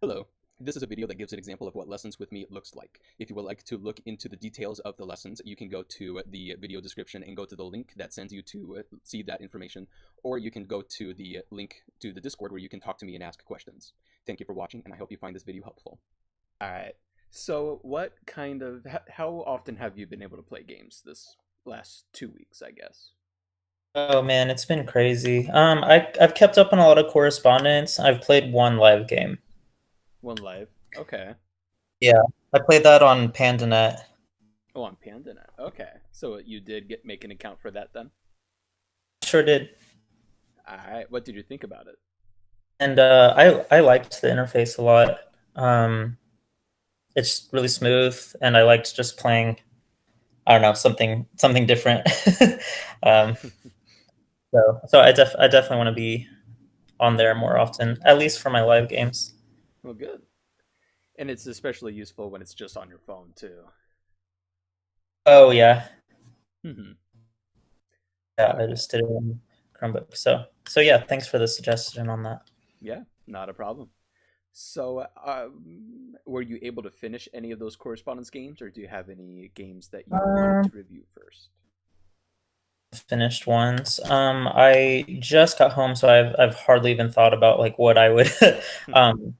Hello. This is a video that gives an example of what Lessons with Me looks like. If you would like to look into the details of the lessons, you can go to the video description and go to the link that sends you to see that information, or you can go to the link to the Discord where you can talk to me and ask questions. Thank you for watching, and I hope you find this video helpful. All right. So, how often have you been able to play games this last 2 weeks, I guess? Oh man, it's been crazy. I've kept up on a lot of correspondence. I've played one live game. One live. Okay. Yeah, I played that on PandaNet. Oh, on PandaNet. Okay. So you did make an account for that then? Sure did. All right. What did you think about it? And I liked the interface a lot. Um, it's really smooth, and I liked just playing. I don't know, something different. um, so I definitely want to be on there more often, at least for my live games. Well, good. And it's especially useful when it's just on your phone too. Oh yeah, Hmm. yeah. I Okay. just did it on Chromebook. So yeah. Thanks for the suggestion on that. Yeah, not a problem. So, were you able to finish any of those correspondence games, or do you have any games that you wanted Um, to review first? Finished ones. I just got home, so I've hardly even thought about like what I would, um,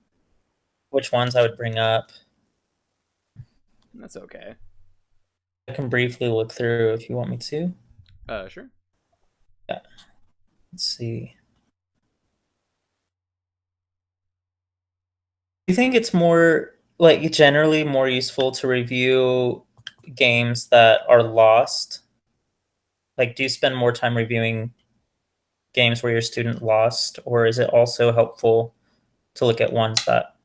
which ones I would bring up. That's okay. I can briefly look through if you want me to. Sure. Yeah, let's see. Do you think it's more like generally more useful to review games that are lost? Like, do you spend more time reviewing games where your student lost, or is it also helpful to look at ones that?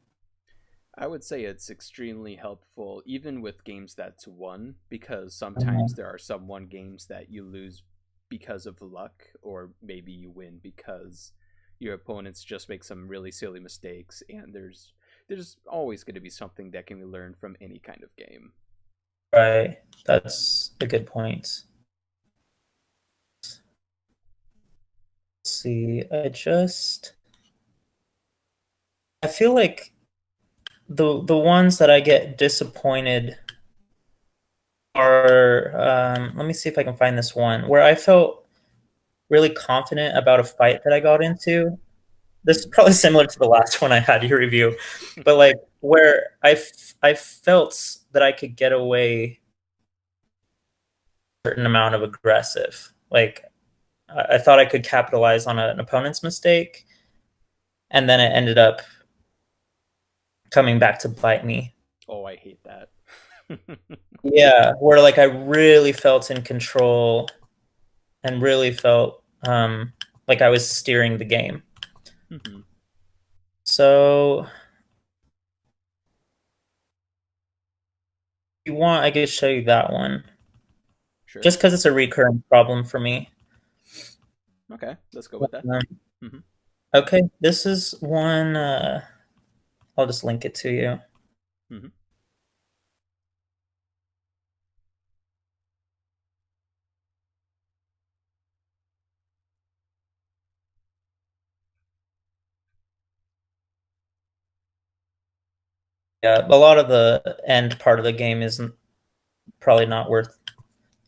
I would say it's extremely helpful, even with games that's won, because sometimes Mhm. there are some won games that you lose because of luck, or maybe you win because your opponents just make some really silly mistakes, and there's always going to be something that can be learned from any kind of game. Right, that's a good point. See, I feel like the ones that I get disappointed are let me see if I can find this one where I felt really confident about a fight that I got into. This is Hmm. probably similar to the last one I had you review, but like where I felt that I could get away a certain amount of aggressive. Like I thought I could capitalize on an opponent's mistake, and then it ended up coming back to bite me. Oh, I hate that. Yeah, where like I really felt in control and really felt like I was steering the game. Hmm. So if you want, I could show you that one. Sure. Just because it's a recurring problem for me. Okay, let's go with that. Um, Hmm. okay, this is one. I'll just link it to you. Hmm. Yeah, a lot of the end part of the game is probably not worth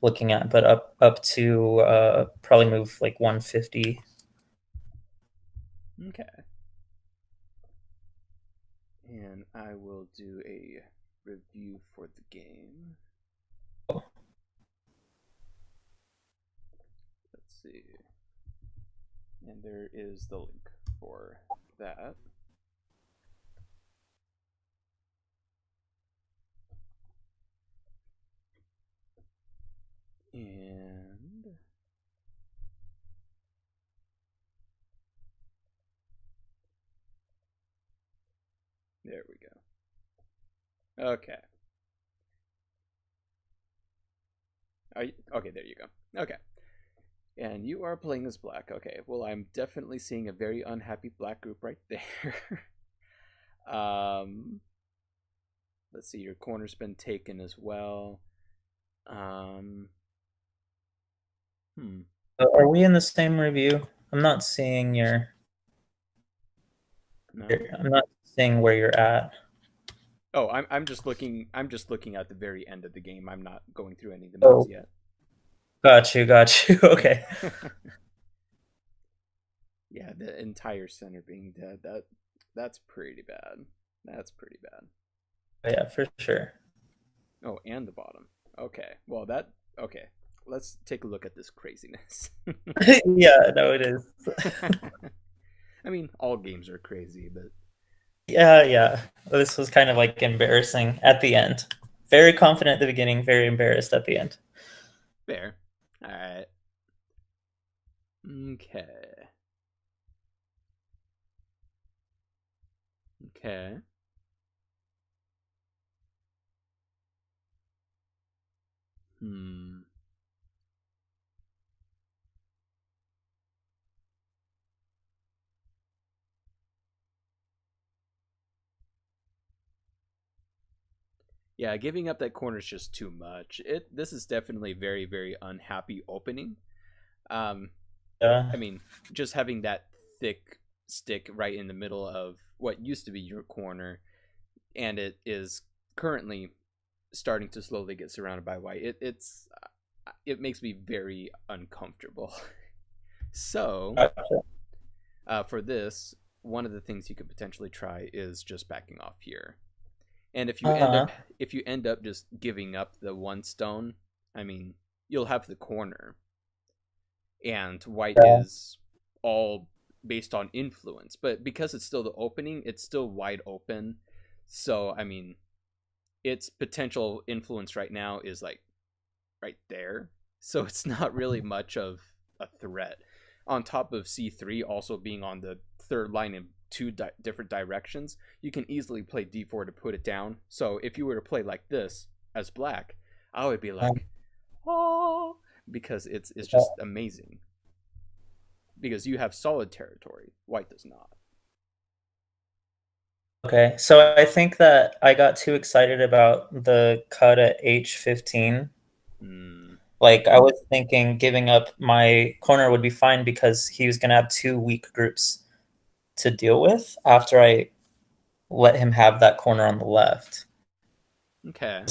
looking at, but up to probably move like 150. Okay. And I will do a review for the game. Let's see. And there is the link for that. And there we go. Okay. Okay, there you go. Okay. And you are playing as black. Okay. Well, I'm definitely seeing a very unhappy black group right there. um, let's see. Your corner's been taken as well. Um, hmm. Are we in the same review? I'm not seeing your. No. I'm not. seeing where you're at. Oh, I'm just looking. I'm just looking at the very end of the game. I'm not going through any of the moves Oh, yet. got you, got you. Okay. Yeah, the entire center being dead. That's pretty bad. That's pretty bad. Yeah, for sure. Oh, and the bottom. Okay. Well, that okay. Let's take a look at this craziness. Yeah, no, it is. I mean, all games are crazy, but Yeah, yeah. This was kind of like embarrassing at the end. Very confident at the beginning, very embarrassed at the end. fair. All right. Okay. Okay. Hmm. Yeah, giving up that corner is just too much. This is definitely very very unhappy opening. Um, Yeah. I mean, just having that thick stick right in the middle of what used to be your corner, and it is currently starting to slowly get surrounded by white. It makes me very uncomfortable. So, Gotcha. for this, one of the things you could potentially try is just backing off here. And Uh-huh. if you end up just giving up the one stone, I mean, you'll have the corner, and white Yeah. is all based on influence. But because it's still the opening, it's still wide open. So I mean, its potential influence right now is like right there. So it's not really much of a threat. On top of C3 also being on the third line in two different directions, you can easily play D4 to put it down. So if you were to play like this as black, I would be like, oh, because it's just amazing. Because you have solid territory, white does not. Okay, so I think that I got too excited about the cut at H15. Hmm. Like I was thinking giving up my corner would be fine because he was gonna have two weak groups to deal with after I let him have that corner on the left. Okay.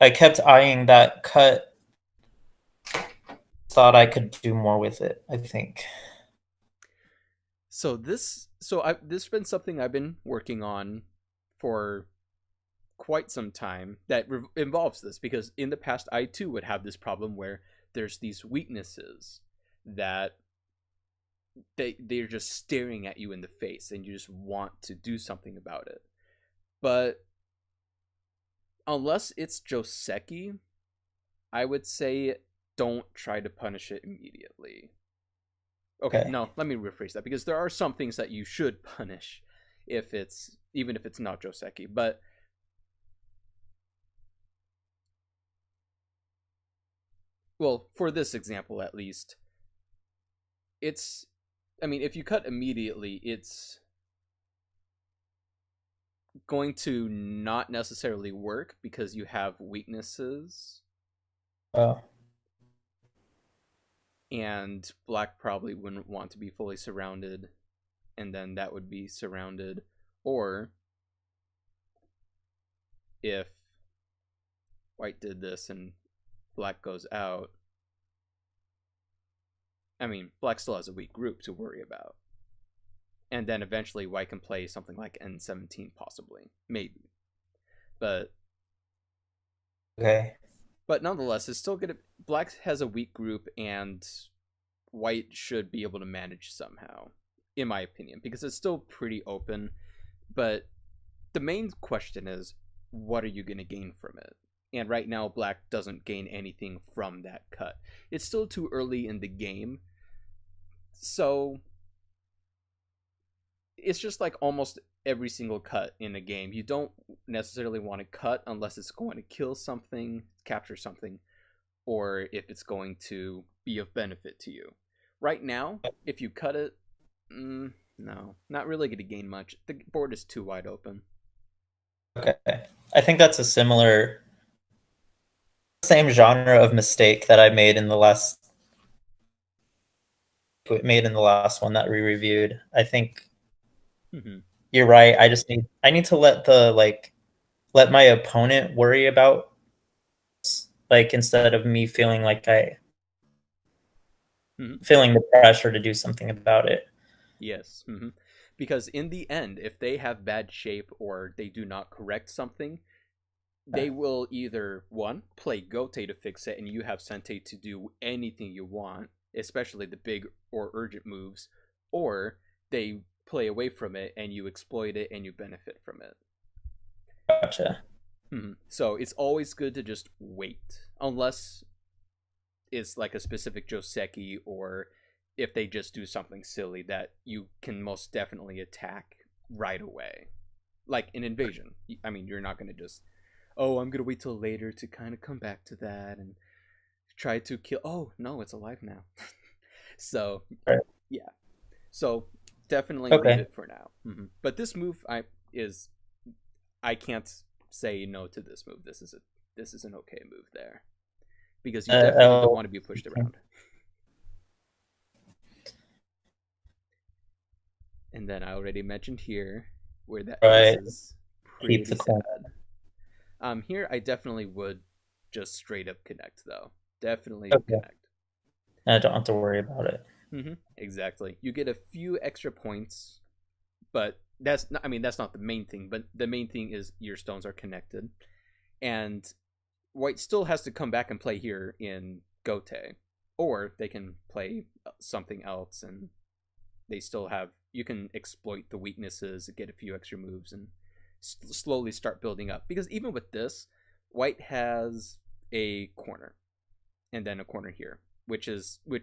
I kept eyeing that cut, thought I could do more with it, I think. So this has been something I've been working on for quite some time that involves this, because in the past I too would have this problem where there's these weaknesses that they're just staring at you in the face and you just want to do something about it. But unless it's Joseki, I would say don't try to punish it immediately. Okay, Okay. no, let me rephrase that, because there are some things that you should punish if it's even if it's not Joseki. But well, for this example at least, it's I mean, if you cut immediately, it's going to not necessarily work because you have weaknesses, Oh, and black probably wouldn't want to be fully surrounded, and then that would be surrounded. Or if white did this and black goes out, I mean, black still has a weak group to worry about. And then eventually white can play something like N17 possibly, maybe. But okay. nonetheless, it's still gonna black has a weak group, and white should be able to manage somehow, in my opinion, because it's still pretty open. But the main question is, what are you going to gain from it? And right now, black doesn't gain anything from that cut. It's still too early in the game, so it's just like almost every single cut in a game. You don't necessarily want to cut unless it's going to kill something, capture something, or if it's going to be of benefit to you. Right now, if you cut it, no, not really going to gain much. The board is too wide open. Okay. I think that's a similar same genre of mistake that I made in the last one that we reviewed. I think Mm-hmm. you're right. I need to let the let my opponent worry about, like, instead of me feeling like I Mhm. feeling the pressure to do something about it. Yes. Because in the end, if they have bad shape or they do not correct something, they will either one play Gote to fix it, and you have Sente to do anything you want, especially the big or urgent moves, or they play away from it and you exploit it and you benefit from it. Gotcha. So it's always good to just wait, unless it's like a specific Joseki, or if they just do something silly that you can most definitely attack right away, like an invasion. I mean, you're not going to just, oh, I'm going to wait till later to kind of come back to that and try to kill. Oh, no, it's alive now. So, Right. yeah. So definitely leave Okay. it for now. But this move, is I can't say no to this move. This is an okay move there, because you definitely don't Oh, want to be pushed around. And then I already mentioned here where that this right. is Keep pretty the coin. sad. Here I definitely would just straight up connect though. Definitely Okay. connect. I don't have to worry about it. Exactly. You get a few extra points, but that's not, I mean, that's not the main thing. But the main thing is your stones are connected, and White still has to come back and play here in Gote, or they can play something else, and they still have, you can exploit the weaknesses, get a few extra moves, and slowly start building up. Because even with this, White has a corner, and then a corner here, which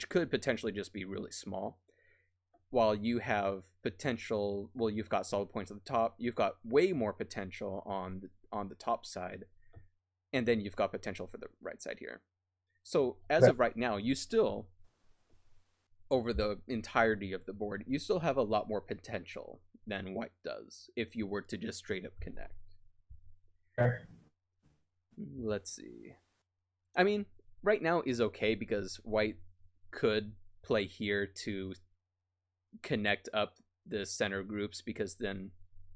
could potentially just be really small. While you have potential, well, you've got solid points at the top, you've got way more potential on the top side, and then you've got potential for the right side here. So as Right. of right now, you still, over the entirety of the board, you still have a lot more potential than White does if you were to just straight up connect. Let's see. I mean, right now is okay because White could play here to connect up the center groups, because then,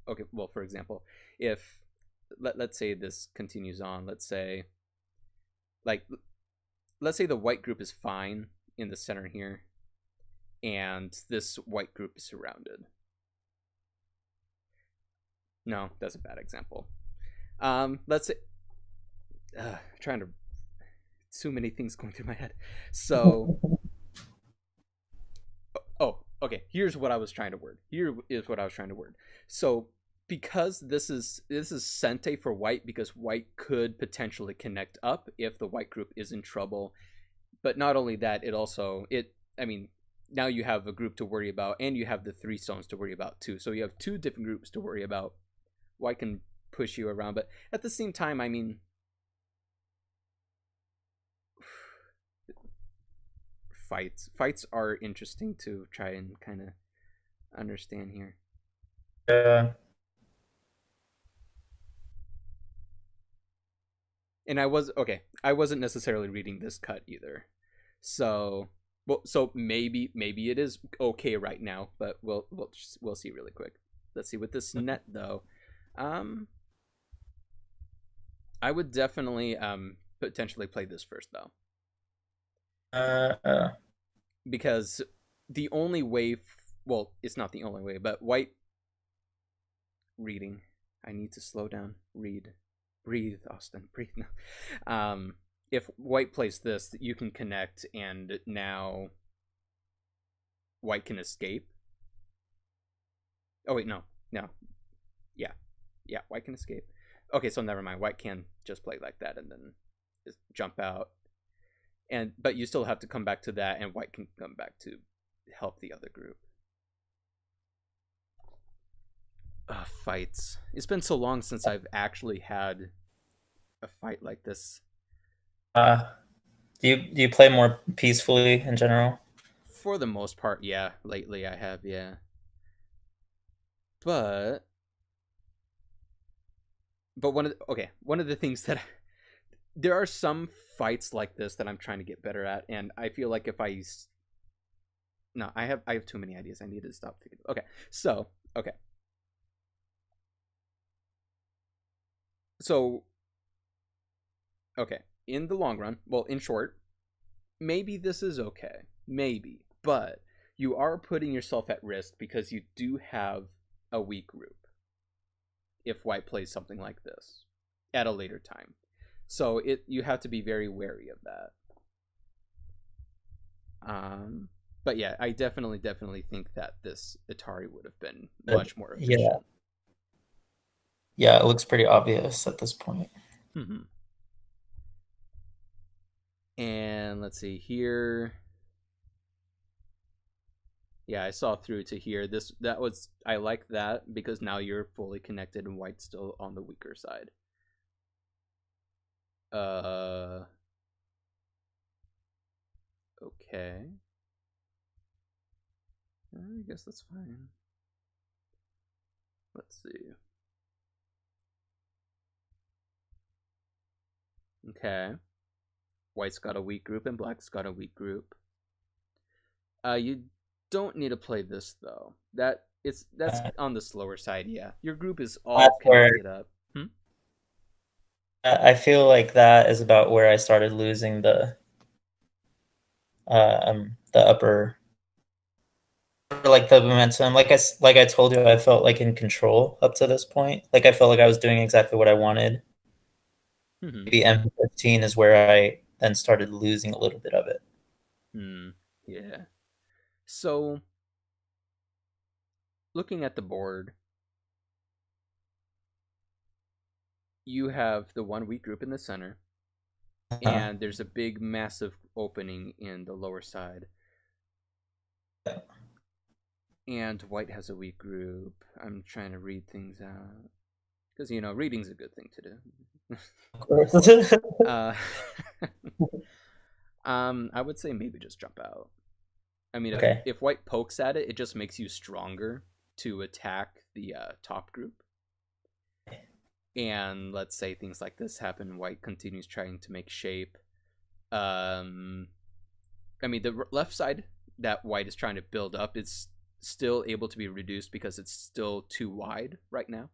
okay, well, for example, if let's say this continues on, like let's say the white group is fine in the center here, and this white group is surrounded. No, that's a bad example. Let's say, trying to, too many things going through my head. So, oh, okay. Here's what I was trying to word. Here is what I was trying to word. So, because this is Sente for white, because white could potentially connect up if the white group is in trouble. But not only that, it also it. I mean, now you have a group to worry about, and you have the three stones to worry about too. So you have two different groups to worry about. White can push you around, but at the same time, I mean, fights are interesting to try and kind of understand here. Yeah. And I wasn't necessarily reading this cut either. So, well, so maybe it is okay right now, but we'll see really quick. Let's see with this net though. Um I would definitely potentially play this first though, Uh, uh, because the only way, well, it's not the only way, but white reading. I need to slow down. Breathe, Austin. Breathe now. If white plays this, you can connect, and now white can escape. Oh wait, no, yeah, yeah. White can escape. Okay, so never mind. White can just play like that and then just jump out, and but you still have to come back to that, and white can come back to help the other group. Fights. It's been so long since I've actually had a fight like this. uh, do you play more peacefully in general? For the most part, yeah. Lately, I have, yeah. But one of the things that there are some fights like this that I'm trying to get better at, and I feel like if I no, I have too many ideas. I need to stop thinking. Okay, so okay, So, okay, in the long run, well, in short, maybe this is okay. Maybe. But you are putting yourself at risk because you do have a weak group if white plays something like this at a later time. So you have to be very wary of that. But yeah, I definitely think that this Atari would have been much more Yeah, efficient. yeah, it looks pretty obvious at this point. Mm-hmm. And let's see here. Yeah, I saw through to here. I like that because now you're fully connected and white's still on the weaker side. Uh okay. I guess that's fine. Let's see. Okay. White's got a weak group and black's got a weak group. You don't need to play this though. That's Uh, on the slower side, yeah. Your group is that's all where connected up. Hmm? I feel like that is about where I started losing the upper, like the momentum. Like I told you, I felt like in control up to this point. Like I felt like I was doing exactly what I wanted. Mm-hmm. Maybe M15 is where I then started losing a little bit of it. Hmm. Yeah. So looking at the board, you have the one weak group in the center, Uh-huh. and there's a big, massive opening in the lower side. And white has a weak group. I'm trying to read things out because reading's a good thing to do. Of course. uh, I would say maybe just jump out. I mean, if Okay. if white pokes at it, it just makes you stronger to attack the top group. And let's say things like this happen, white continues trying to make shape. Um, I mean, the left side that white is trying to build up is still able to be reduced because it's still too wide right now,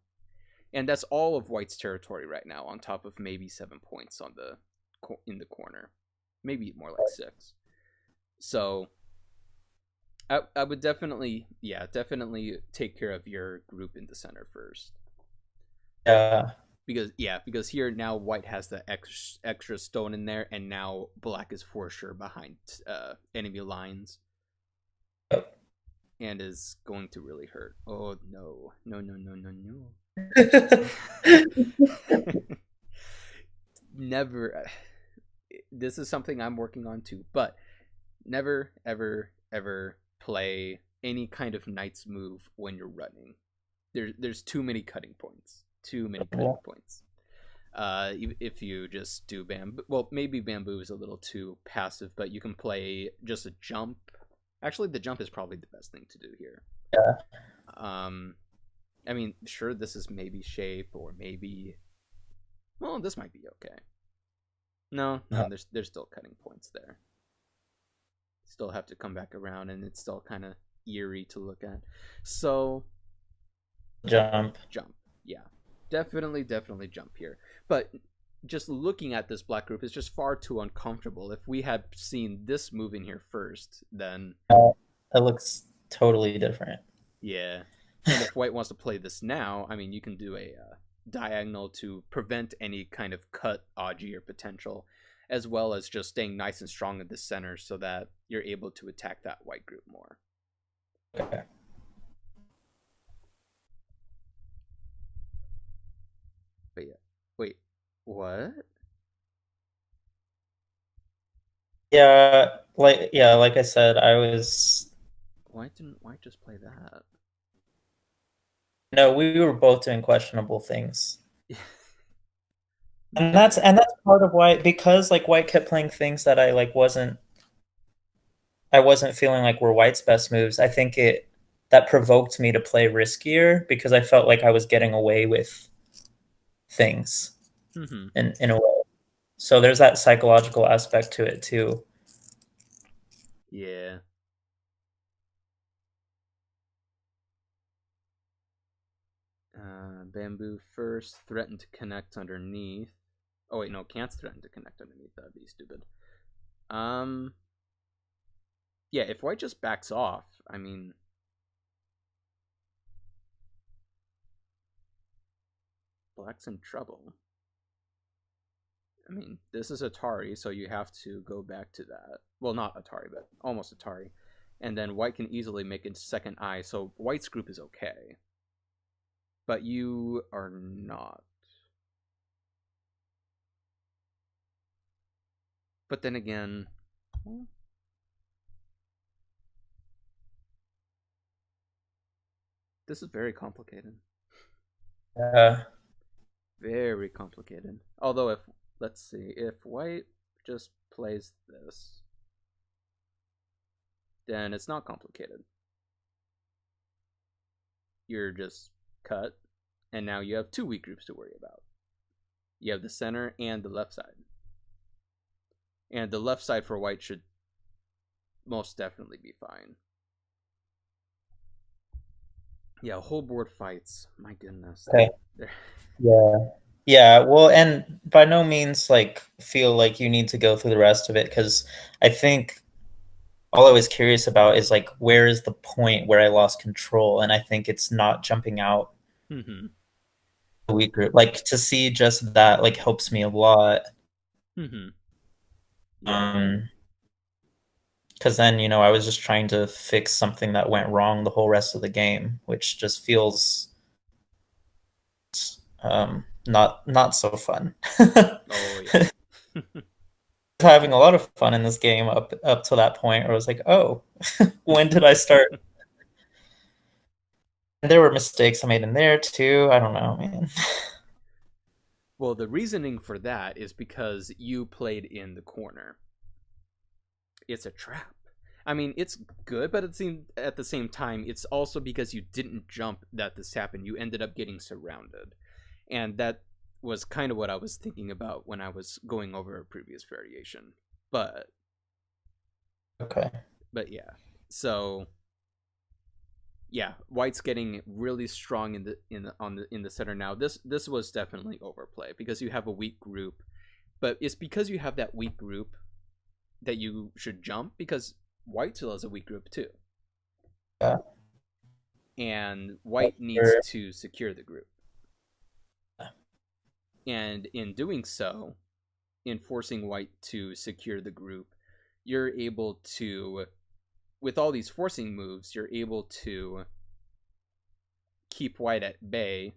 and that's all of white's territory right now, on top of maybe 7 points on the in the corner, maybe more like 6. So I would definitely take care of your group in the center first. Yeah. Because here now white has the extra stone in there, and now black is for sure behind enemy lines and is going to really hurt. Oh no, no, no, no, no, no. Never. This is something I'm working on too, but never, ever, ever play any kind of knight's move when you're running. There's too many cutting points. Too many cutting points. If you just do bamboo, well, maybe bamboo is a little too passive, but you can play just a jump. Actually, the jump is probably the best thing to do here. Yeah. I mean, sure, this is maybe shape, or maybe, well, this might be okay. No, No. there's still cutting points there. Still have to come back around, and it's still kind of eerie to look at. So Jump. jump, yeah, definitely jump here. But just looking at this black group is just far too uncomfortable. If we had seen this move in here first, then That looks totally different. yeah. And if white wants to play this now, I mean, you can do a diagonal to prevent any kind of cut, Aji, or potential, as well as just staying nice and strong at the center so that you're able to attack that white group more. Okay. But yeah, wait, what? Like I said, I was Why didn't white just play that? no, we were both doing questionable things. And Okay. that's part of why, because like White kept playing things that I wasn't feeling like were White's best moves. I think it that provoked me to play riskier because I felt like I was getting away with things Mm-hmm. in a way. So there's that psychological aspect to it too. Yeah. bamboo first. Threaten to connect underneath. Oh wait, no, can't threaten to connect underneath. That'd be stupid. Yeah, if white just backs off, I mean, black's in trouble. I mean, this is Atari, so you have to go back to that. Well, not Atari, but almost Atari. And then white can easily make a second eye, so white's group is okay. But you are not. But then again, this is very complicated. Very complicated. Although if, let's see, if white just plays this, then it's not complicated. You're just cut, and now you have two weak groups to worry about. You have the center and the left side. And the left side for white should most definitely be fine. Yeah, whole board fights. My goodness. Okay. Yeah, well, and by no means like feel like you need to go through the rest of it, because I think all I was curious about is like where is the point where I lost control, and I think it's not jumping out Mm-hmm. the weak group. Like to see just that like helps me a lot. Mm-hmm. Yeah. Because then, I was just trying to fix something that went wrong the whole rest of the game, which just feels not so fun. Oh yeah. Having a lot of fun in this game up to that point where I was like, oh, when did I start? And there were mistakes I made in there too. I don't know, man. Well, the reasoning for that is because you played in the corner. It's a trap. I mean, it's good, but at the same time, it's also because you didn't jump that this happened. You ended up getting surrounded. And that was kind of what I was thinking about when I was going over a previous variation. But Okay. But yeah. So yeah, white's getting really strong in the center now. This was definitely overplay because you have a weak group. But it's because you have that weak group that you should jump, because white still has a weak group too. Yeah. And white needs to secure the group. And in doing so, in forcing white to secure the group, you're able to, with all these forcing moves, you're able to keep white at bay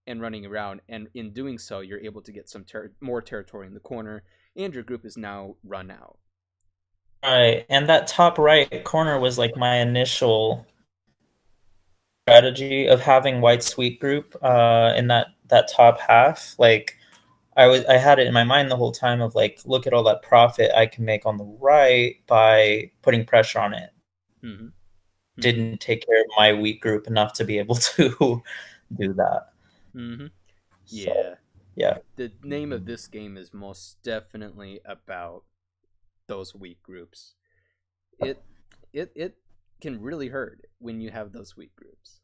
and running around. And in doing so, you're able to get some more territory in the corner, and your group is now run out. All right, and that top right corner was like my initial strategy of having white sweet group in that top half. Like I had it in my mind the whole time of like, look at all that profit I can make on the right by putting pressure on it. Mm-hmm. Didn't take care of my weak group enough to be able to do that. Mm-hmm. Yeah. So, yeah. The name of this game is most definitely about those weak groups. It can really hurt when you have those weak groups.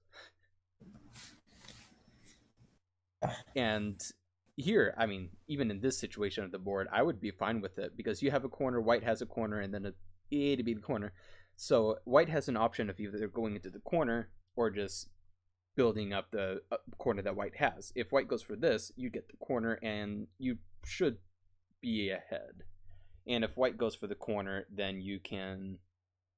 And here, I mean, even in this situation of the board, I would be fine with it because you have a corner, white has a corner, and then a itty bitty corner. So white has an option of either going into the corner or just building up the corner that white has. If white goes for this, you get the corner and you should be ahead. And if white goes for the corner, then you can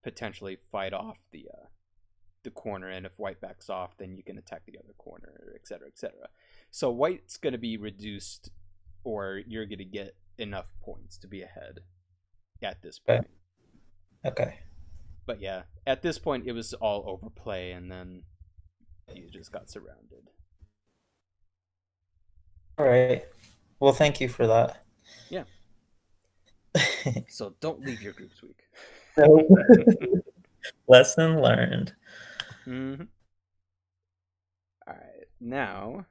potentially fight off the corner, and if white backs off, then you can attack the other corner, etc., etc. So white's going to be reduced, or you're going to get enough points to be ahead at this point. Okay. But yeah, at this point, it was all overplay, and then you just got surrounded. All right. Well, thank you for that. Yeah. So don't leave your groups weak. Lesson learned. Mm-hmm. All right, now.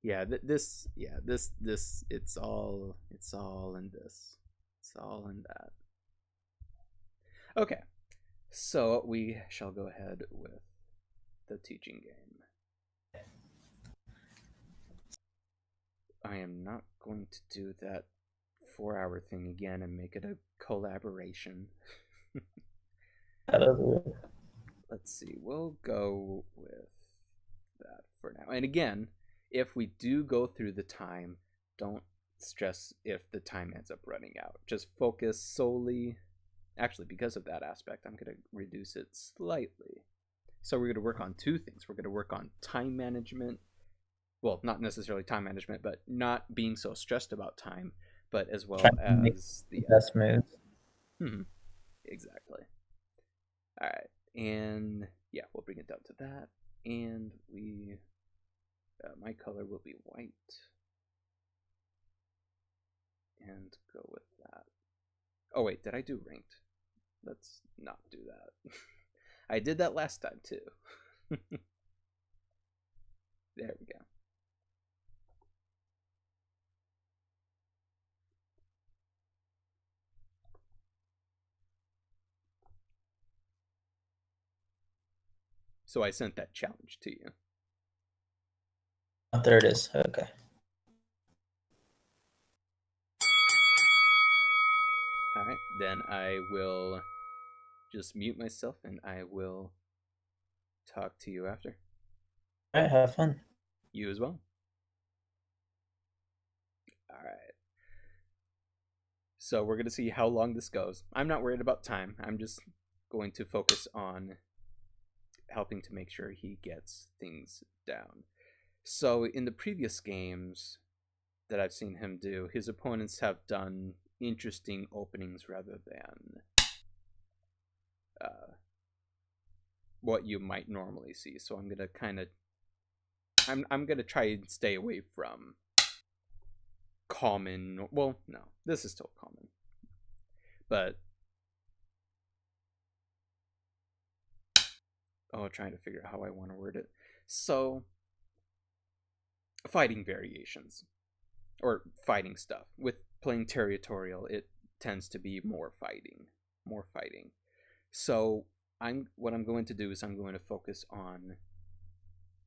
Yeah, this. It's all in this. It's all in that. Okay, so we shall go ahead with the teaching game. I am not going to do that 4-hour thing again and make it a collaboration. Let's see, we'll go with that for now. And again, if we do go through the time, don't stress if the time ends up running out. Just focus solely. Actually, because of that aspect, I'm going to reduce it slightly. So we're going to work on two things. We're going to work on time management. Well, not necessarily time management, but not being so stressed about time, but as well as the best moves. Exactly. All right, and yeah, we'll bring it down to that, and we my color will be white, and go with that. Oh wait, did I do ranked? Let's not do that. I did that last time too. There we go. So I sent that challenge to you. Oh, there it is. Okay. All right, then I will just mute myself and I will talk to you after. All right, have fun. You as well. All right. So we're going to see how long this goes. I'm not worried about time. I'm just going to focus on helping to make sure he gets things down. So in the previous games that I've seen him do, his opponents have done interesting openings rather than what you might normally see. So I'm gonna kind of I'm gonna try and stay away from common. Well, no, this is still common, but trying to figure out how I want to word it. So fighting variations or fighting stuff with playing territorial, it tends to be more fighting. So what I'm going to do is I'm going to focus on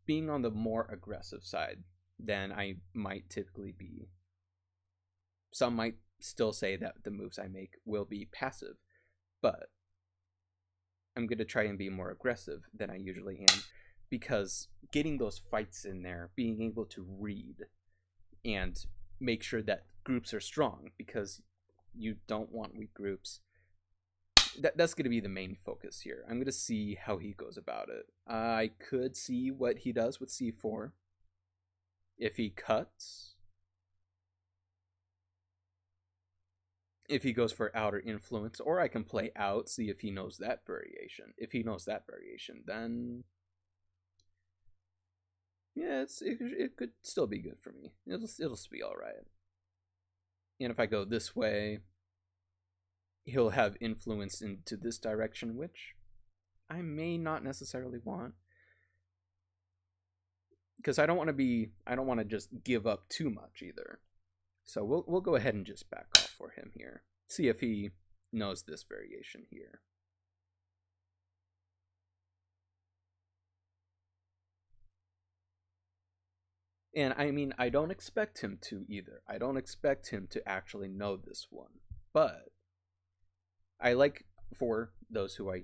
being on the more aggressive side than I might typically be. Some might still say that the moves I make will be passive, but I'm going to try and be more aggressive than I usually am, because getting those fights in there, being able to read and make sure that groups are strong, because you don't want weak groups. That's going to be the main focus here. I'm going to see how he goes about it. I could see what he does with c4. If he cuts, if he goes for outer influence, or I can play out, see if he knows that variation. If he knows that variation, then yeah, it could still be good for me. It'll be all right. And if I go this way, he'll have influence into this direction, which I may not necessarily want, because I don't want to just give up too much either. So we'll go ahead and just back off for him here. See if he knows this variation here. And I mean, I don't expect him to either. I don't expect him to actually know this one. But I like, for those who I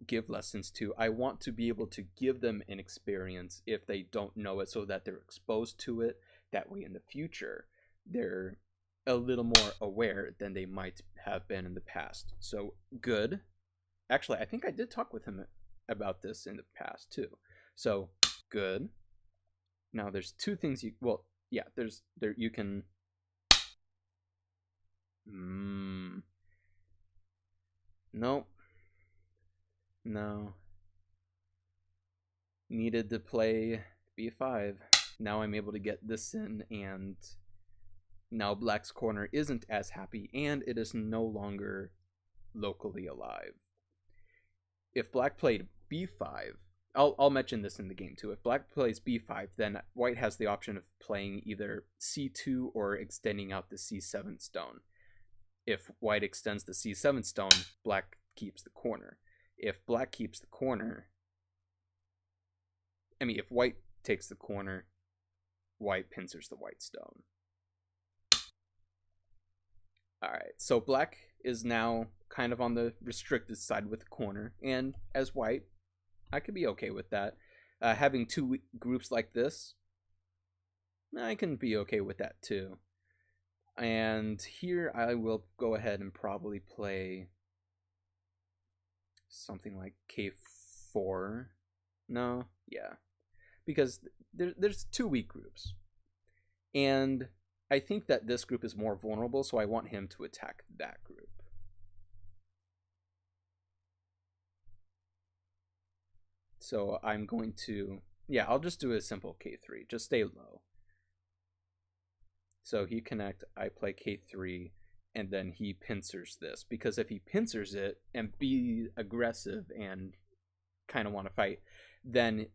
give lessons to, I want to be able to give them an experience if they don't know it, so that they're exposed to it. That way in the future, they're a little more aware than they might have been in the past. So good. Actually, I think I did talk with him about this in the past too. So good. Now there's two things you, well, yeah, you can nope. No. Needed to play b5. Now I'm able to get this in, and now black's corner isn't as happy, and it is no longer locally alive. If black played b5, I'll mention this in the game too. If black plays b5, then white has the option of playing either c2 or extending out the c7 stone. If white extends the c7 stone, black keeps the corner. If black keeps the corner, I mean, if white takes the corner, white pincers the white stone. Alright, so black is now kind of on the restricted side with the corner, and as white, I could be okay with that. Having two groups like this, I can be okay with that too. And here I will go ahead and probably play something like K4. No, yeah. Because there's two weak groups. And I think that this group is more vulnerable, so I want him to attack that group. So I'm going to, yeah, I'll just do a simple K3. Just stay low. So he connect, I play K3, and then he pincers this. Because if he pincers it and be aggressive and kind of want to fight, then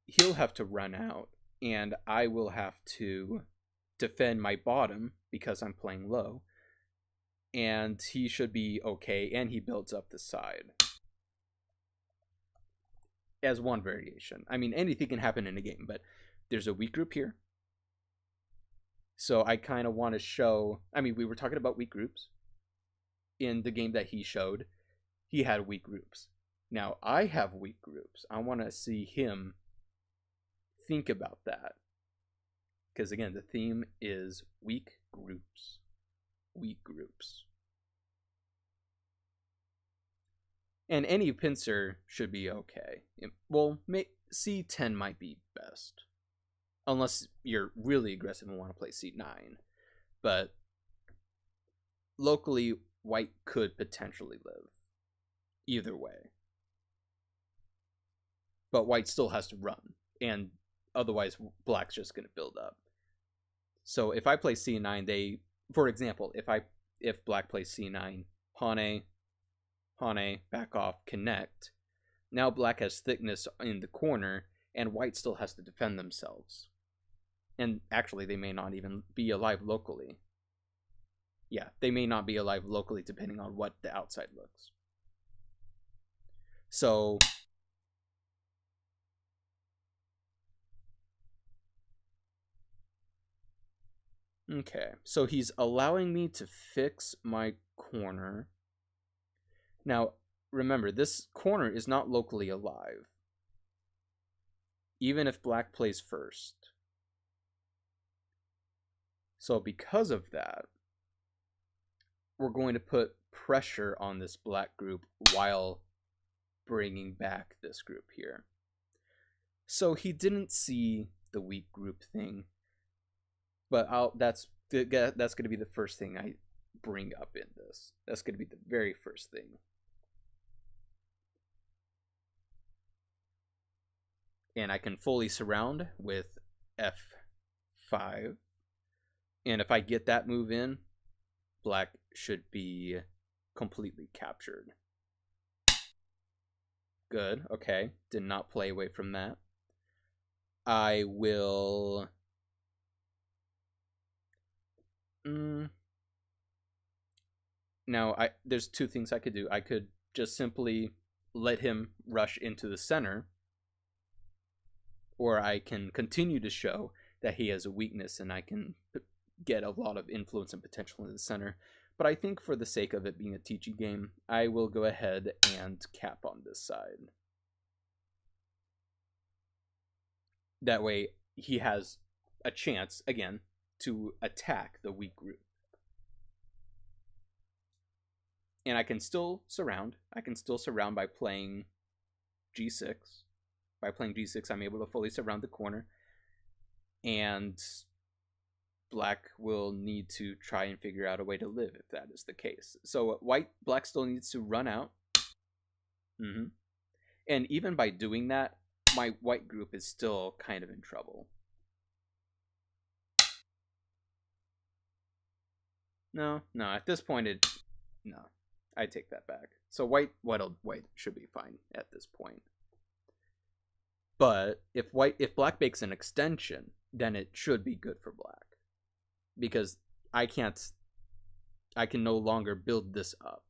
he'll have to run out, and I will have to defend my bottom because I'm playing low, and he should be okay, and he builds up the side as one variation. I mean, anything can happen in a game, but there's a weak group here, so I kind of want to show, I mean, we were talking about weak groups in the game that he showed. He had weak groups. Now I have weak groups. I want to see him think about that. Because again, the theme is weak groups. Weak groups. And any pincer should be okay. Well, C10 might be best. Unless you're really aggressive and want to play C9. But locally, white could potentially live. Either way. But white still has to run. And otherwise, black's just going to build up. So if I play C9, for example, if black plays C9, Hane, back off, connect. Now black has thickness in the corner, and white still has to defend themselves. And actually, they may not even be alive locally. Yeah, they may not be alive locally depending on what the outside looks. So okay, so he's allowing me to fix my corner. Now, remember, this corner is not locally alive, even if black plays first. So because of that, we're going to put pressure on this black group while bringing back this group here. So he didn't see the weak group thing, but that's going to be the first thing I bring up in this. That's going to be the very first thing. And I can fully surround with F5. And if I get that move in, black should be completely captured. Good, okay. Did not play away from that. I will... Now, there's two things I could do. I could just simply let him rush into the center, or I can continue to show that he has a weakness and I can get a lot of influence and potential in the center. But I think for the sake of it being a TG game, I will go ahead and cap on this side. That way, he has a chance, again, to attack the weak group. And I can still surround. I can still surround by playing G6. By playing G6, I'm able to fully surround the corner. And black will need to try and figure out a way to live if that is the case. So black still needs to run out. And even by doing that, my white group is still kind of in trouble. No, at this point no, I take that back. So white should be fine at this point. But if black makes an extension, then it should be good for black. Because I can no longer build this up.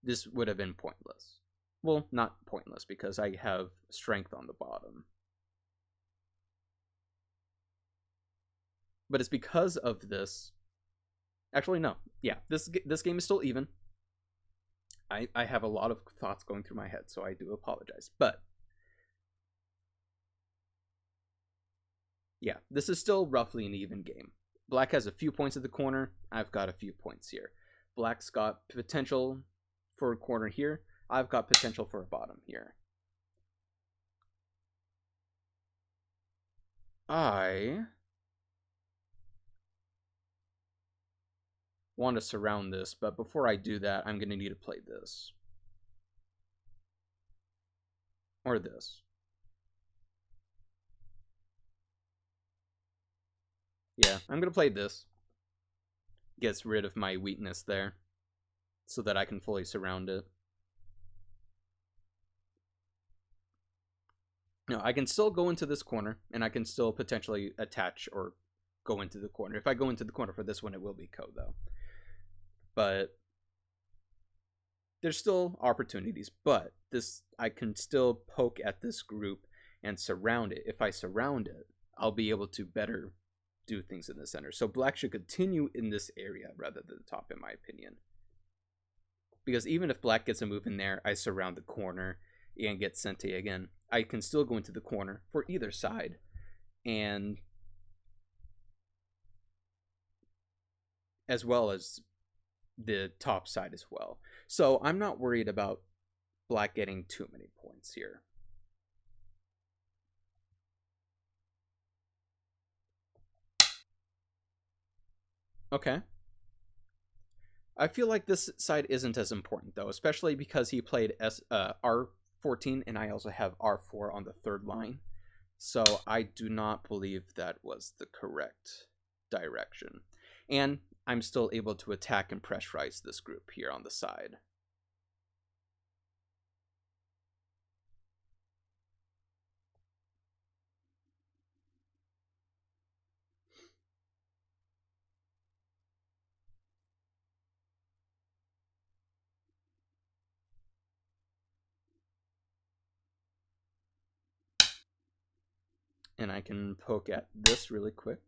This would have been pointless. Well, not pointless, because I have strength on the bottom. But it's because of this. Actually, no. Yeah, this game is still even. I have a lot of thoughts going through my head, so I do apologize. But yeah, this is still roughly an even game. Black has a few points at the corner. I've got a few points here. Black's got potential for a corner here. I've got potential for a bottom here. I want to surround this, but before I do that, I'm going to need to play this. Or this. Yeah, I'm going to play this. Gets rid of my weakness there, so that I can fully surround it. No, I can still go into this corner, and I can still potentially attach or go into the corner. If I go into the corner for this one, it will be Ko, though. But there's still opportunities. But this, I can still poke at this group and surround it. If I surround it, I'll be able to better do things in the center. So black should continue in this area rather than the top, in my opinion. Because even if black gets a move in there, I surround the corner and get Sente again. I can still go into the corner for either side, and as well as the top side as well. So I'm not worried about black getting too many points here. Okay. I feel like this side isn't as important, though, especially because he played R14, and I also have R4 on the third line. So I do not believe that was the correct direction. And I'm still able to attack and pressurize this group here on the side. And I can poke at this really quick.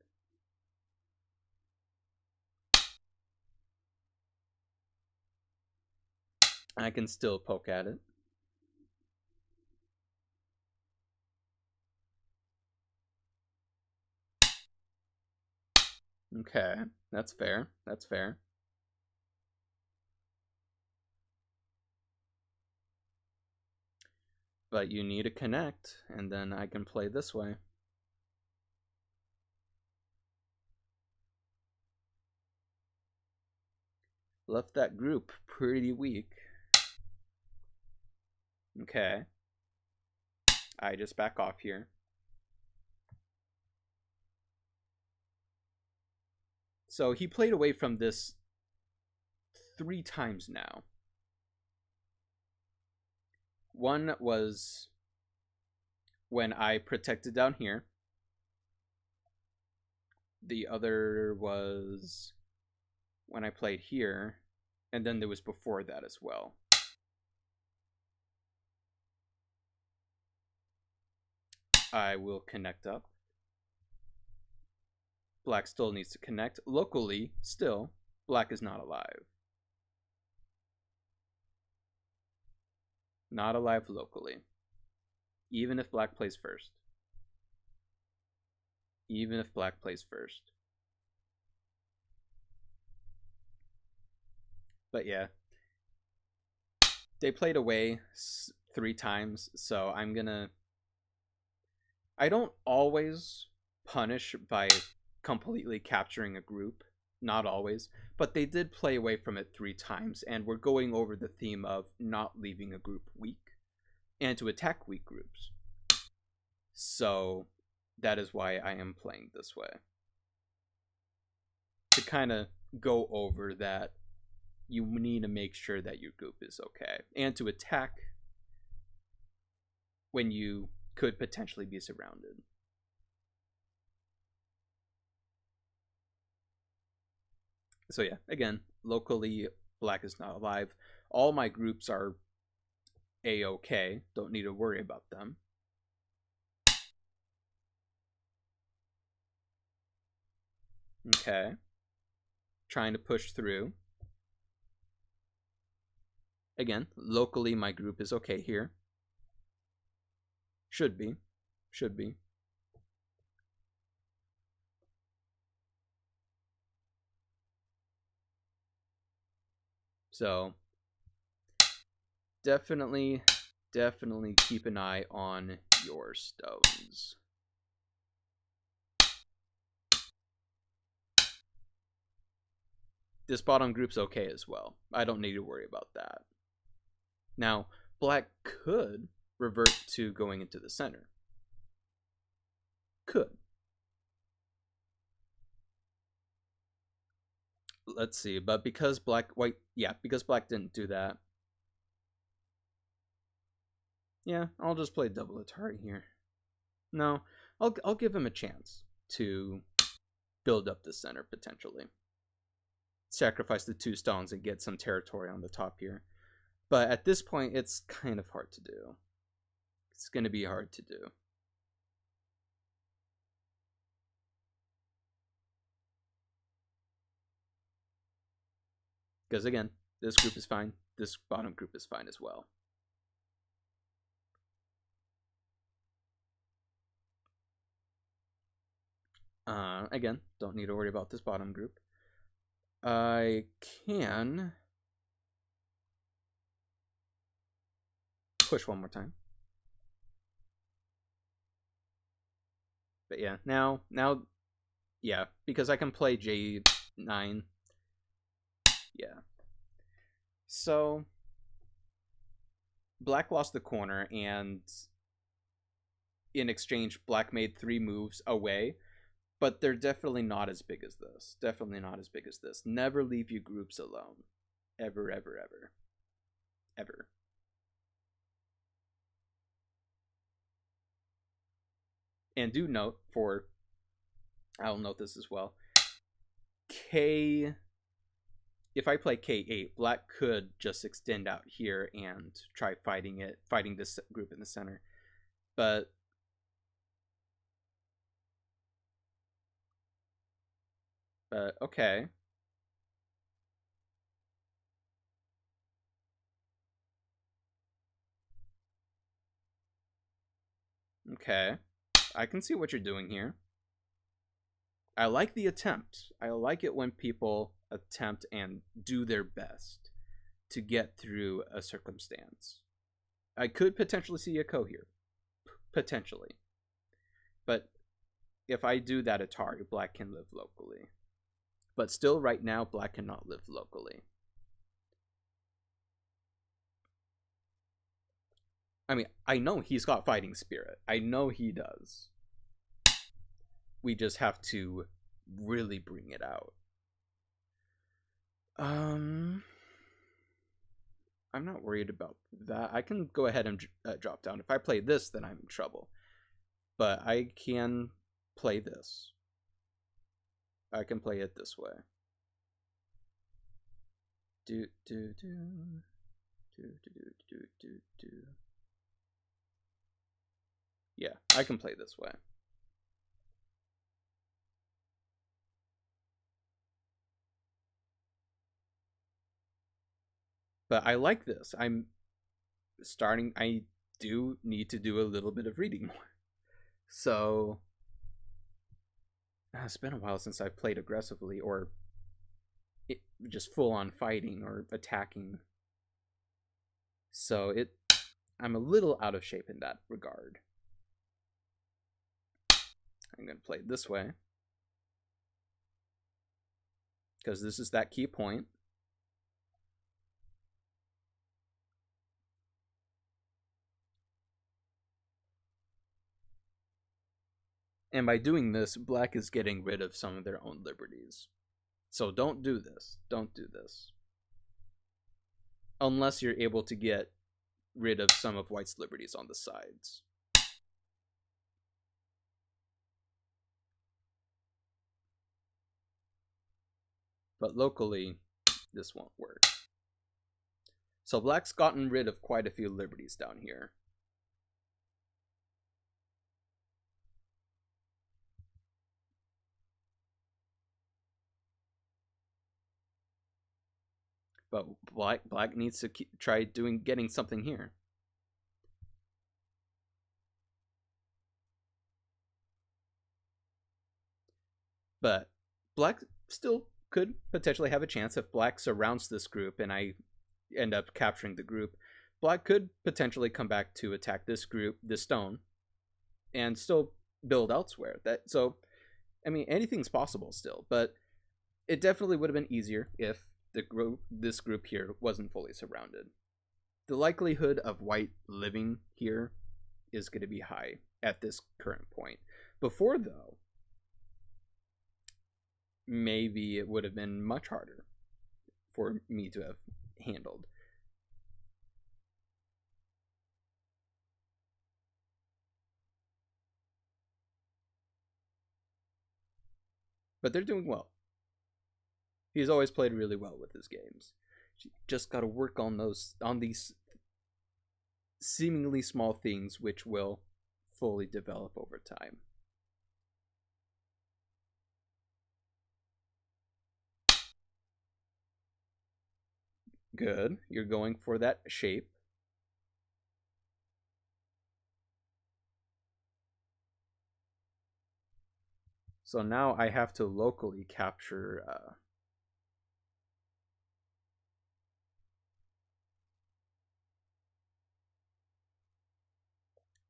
I can still poke at it. Okay, that's fair. That's fair. But you need to connect, and then I can play this way. Left that group pretty weak. Okay. I just back off here. So he played away from this 3 times now. One was when I protected down here. The other was when I played here. And then there was before that as well. I will connect up. Black still needs to connect. Locally, still, black is not alive. Not alive locally. Even if black plays first. Even if black plays first. But yeah. They played away 3 times, so I'm gonna... I don't always punish by completely capturing a group. Not always. But they did play away from it 3 times, and we're going over the theme of not leaving a group weak and to attack weak groups. So that is why I am playing this way. To kind of go over that you need to make sure that your group is okay, and to attack when you could potentially be surrounded. So yeah, again, locally, black is not alive. All my groups are a-okay. Don't need to worry about them. Okay. Trying to push through. Again, locally my group is okay here. Should be. Should be. So definitely keep an eye on your stones. This bottom group's okay as well. I don't need to worry about that. Now, black could revert to going into the center. Could. Let's see, but because black didn't do that. Yeah, I'll just play double Atari here. No, I'll give him a chance to build up the center potentially. Sacrifice the 2 stones and get some territory on the top here. But at this point, it's kind of hard to do. It's going to be hard to do. Because again, this group is fine. This bottom group is fine as well. Again, don't need to worry about this bottom group. I can push one more time. But yeah, now, yeah, because I can play J9. Yeah. So, black lost the corner, and in exchange, black made 3 moves away. But they're definitely not as big as this. Definitely not as big as this. Never leave your groups alone. Ever, ever, ever. Ever. And do note for, I'll note this as well, if I play K8, black could just extend out here and try fighting this group in the center. But okay. Okay. I can see what you're doing here. I like the attempt. I like it when people attempt and do their best to get through a circumstance. I could potentially see a Ko here. Potentially. But if I do that Atari, black can live locally. But still, right now, black cannot live locally. I mean, I know he's got fighting spirit. I know he does. We just have to really bring it out. I'm not worried about that. I can go ahead and drop down. If I play this, then I'm in trouble. But I can play this. I can play it this way. Do do do do do do do do. Yeah, I can play this way. But I like this. I do need to do a little bit of reading more. So it's been a while since I've played aggressively or just full on fighting or attacking. So I'm a little out of shape in that regard. I'm going to play it this way. Because this is that key point. And by doing this, black is getting rid of some of their own liberties. So don't do this. Don't do this. Unless you're able to get rid of some of white's liberties on the sides. But locally, this won't work. So black's gotten rid of quite a few liberties down here. But black needs to try getting something here. But black still could potentially have a chance if black surrounds this group and I end up capturing the group. Black could potentially come back to attack this group, this stone, and still build elsewhere. So, I mean, anything's possible still, but it definitely would have been easier if this group here wasn't fully surrounded. The likelihood of white living here is going to be high at this current point. Before, though, maybe it would have been much harder for me to have handled. But they're doing well. He's always played really well with his games. Just got to work on these seemingly small things which will fully develop over time. Good. You're going for that shape. So now I have to locally capture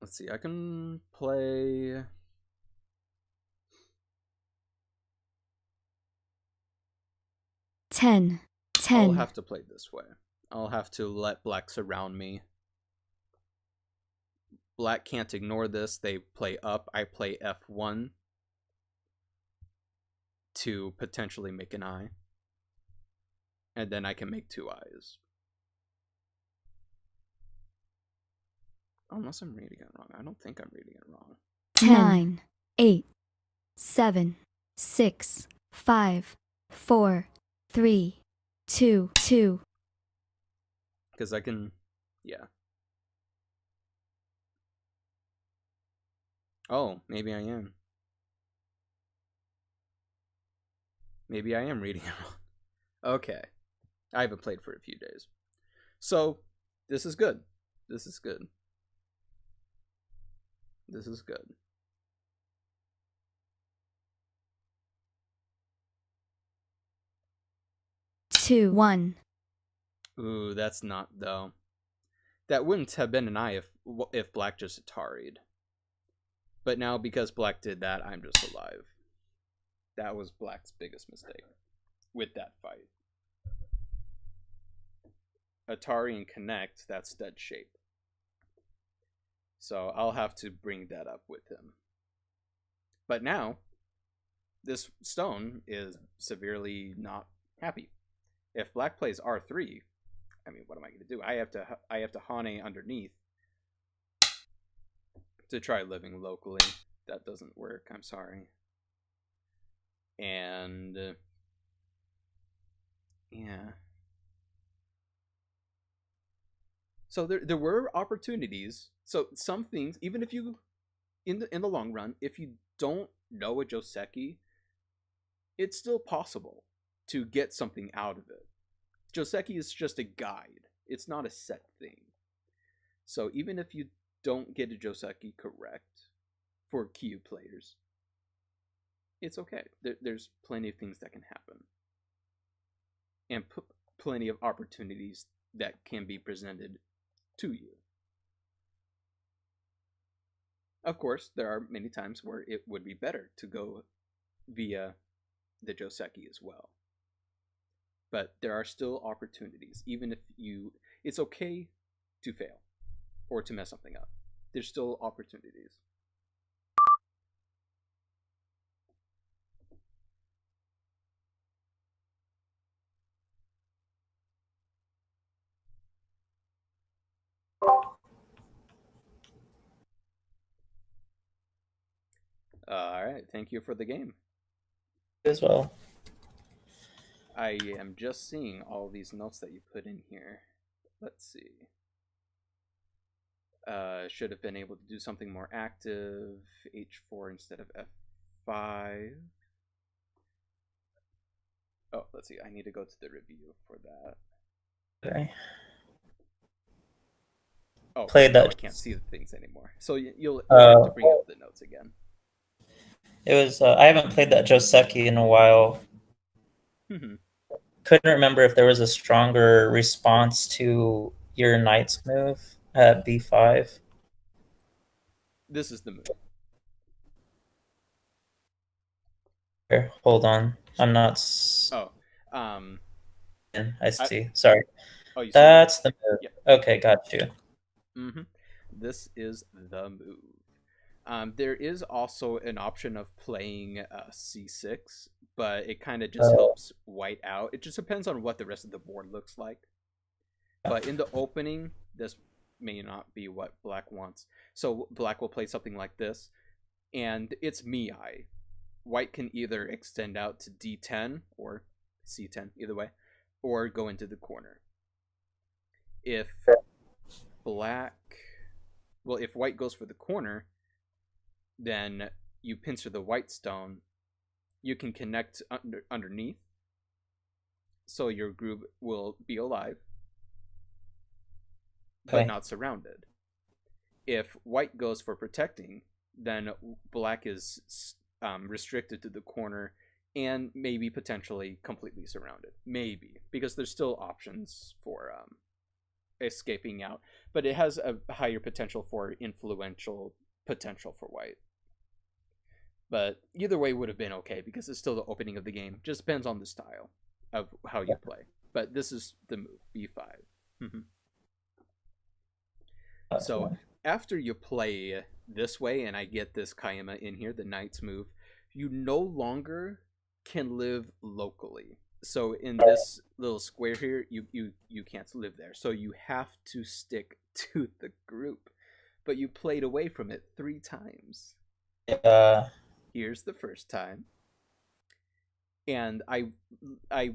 let's see, I can play 10. I'll have to play this way. I'll have to let black surround me. Black can't ignore this. They play up. I play F1 to potentially make an eye. And then I can make 2 eyes. Unless I'm reading it wrong. I don't think I'm reading it wrong. 9, 8, 7, 6, 5, 4, 3, 2, 2. Because I can, yeah. Oh, maybe I am. Maybe I am reading it wrong. Okay. I haven't played for a few days. So, this is good. This is good. This is good. Two, 1. Ooh, that's not, though. That wouldn't have been an eye if black just Atari'd. But now, because black did that, I'm just alive. That was black's biggest mistake with that fight. Atari and connect, that's dead shape. So I'll have to bring that up with him. But now, this stone is severely not happy. If black plays R3, I mean, what am I going to do? I have to Hane underneath to try living locally. That doesn't work. I'm sorry. And yeah. So there were opportunities. So some things, even if you in the long run, if you don't know a Joseki, it's still possible to get something out of it. Joseki is just a guide. It's not a set thing. So even if you don't get a Joseki correct for Kyu players, it's okay. There's plenty of things that can happen. And plenty of opportunities that can be presented to you. Of course, there are many times where it would be better to go via the Joseki as well. But there are still opportunities, even if it's okay to fail or to mess something up. There's still opportunities. All right, thank you for the game. As well. I am just seeing all these notes that you put in here. let's see. Should have been able to do something more active. H4 instead of F5. Oh, let's see. I need to go to the review for that. Okay. Oh, Played no, that. I can't see the things anymore. So you'll have to bring up the notes again. It was. I haven't played that Joseki in a while. Couldn't remember if there was a stronger response to your knight's move at B5. This is the move. Here, hold on. I'm not. Oh, I see. Sorry. Oh, you see That's the move. Yep. Okay, got you. This is the move. There is also an option of playing C6, but it kind of just helps white out. It just depends on what the rest of the board looks like. But in the opening, this may not be what black wants. So black will play something like this, and it's Mii. White can either extend out to D10 or C10, either way, or go into the corner. If white goes for the corner, then you pincer the white stone. You can connect underneath, so your group will be alive, but not surrounded. If white goes for protecting, then black is restricted to the corner and maybe potentially completely surrounded. Maybe, because there's still options for escaping out, but it has a higher potential for influential potential for white. But either way would have been okay, because it's still the opening of the game. Just depends on the style of how you play. But this is the move, B5. So after you play this way, and I get this Kayama in here, the knight's move, you no longer can live locally. So in this little square here, you can't live there. So you have to stick to the group. But you played away from it 3 times. Here's the first time. And I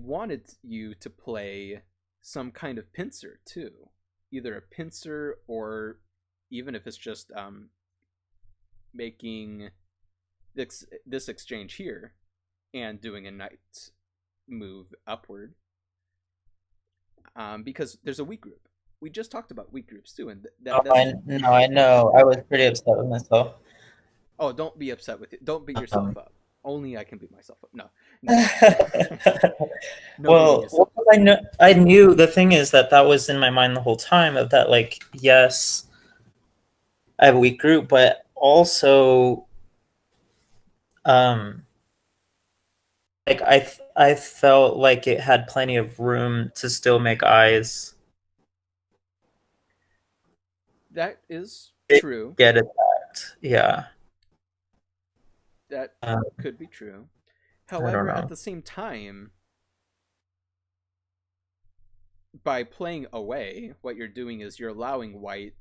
wanted you to play some kind of pincer too. Either a pincer, or even if it's just making this exchange here and doing a knight move upward, because there's a weak group. We just talked about weak groups too, and I know. I was pretty upset with myself. Oh, don't be upset with it. Don't beat yourself up. Only I can beat myself up. No. Well, I knew the thing is that was in my mind the whole time, of that, like, yes, I have a weak group, but also like I felt like it had plenty of room to still make eyes. That is true. Get attacked. Yeah. That could be true. However, at the same time, by playing away, what you're doing is you're allowing white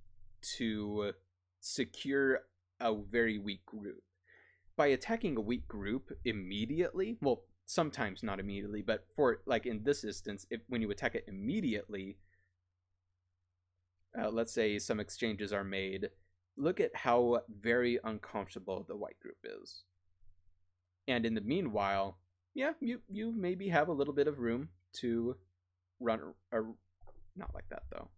to secure a very weak group. By attacking a weak group immediately, well, sometimes not immediately, but for, like, in this instance, when you attack it immediately, let's say some exchanges are made, look at how very uncomfortable the white group is. And in the meanwhile, yeah, you maybe have a little bit of room to run, or not like that though.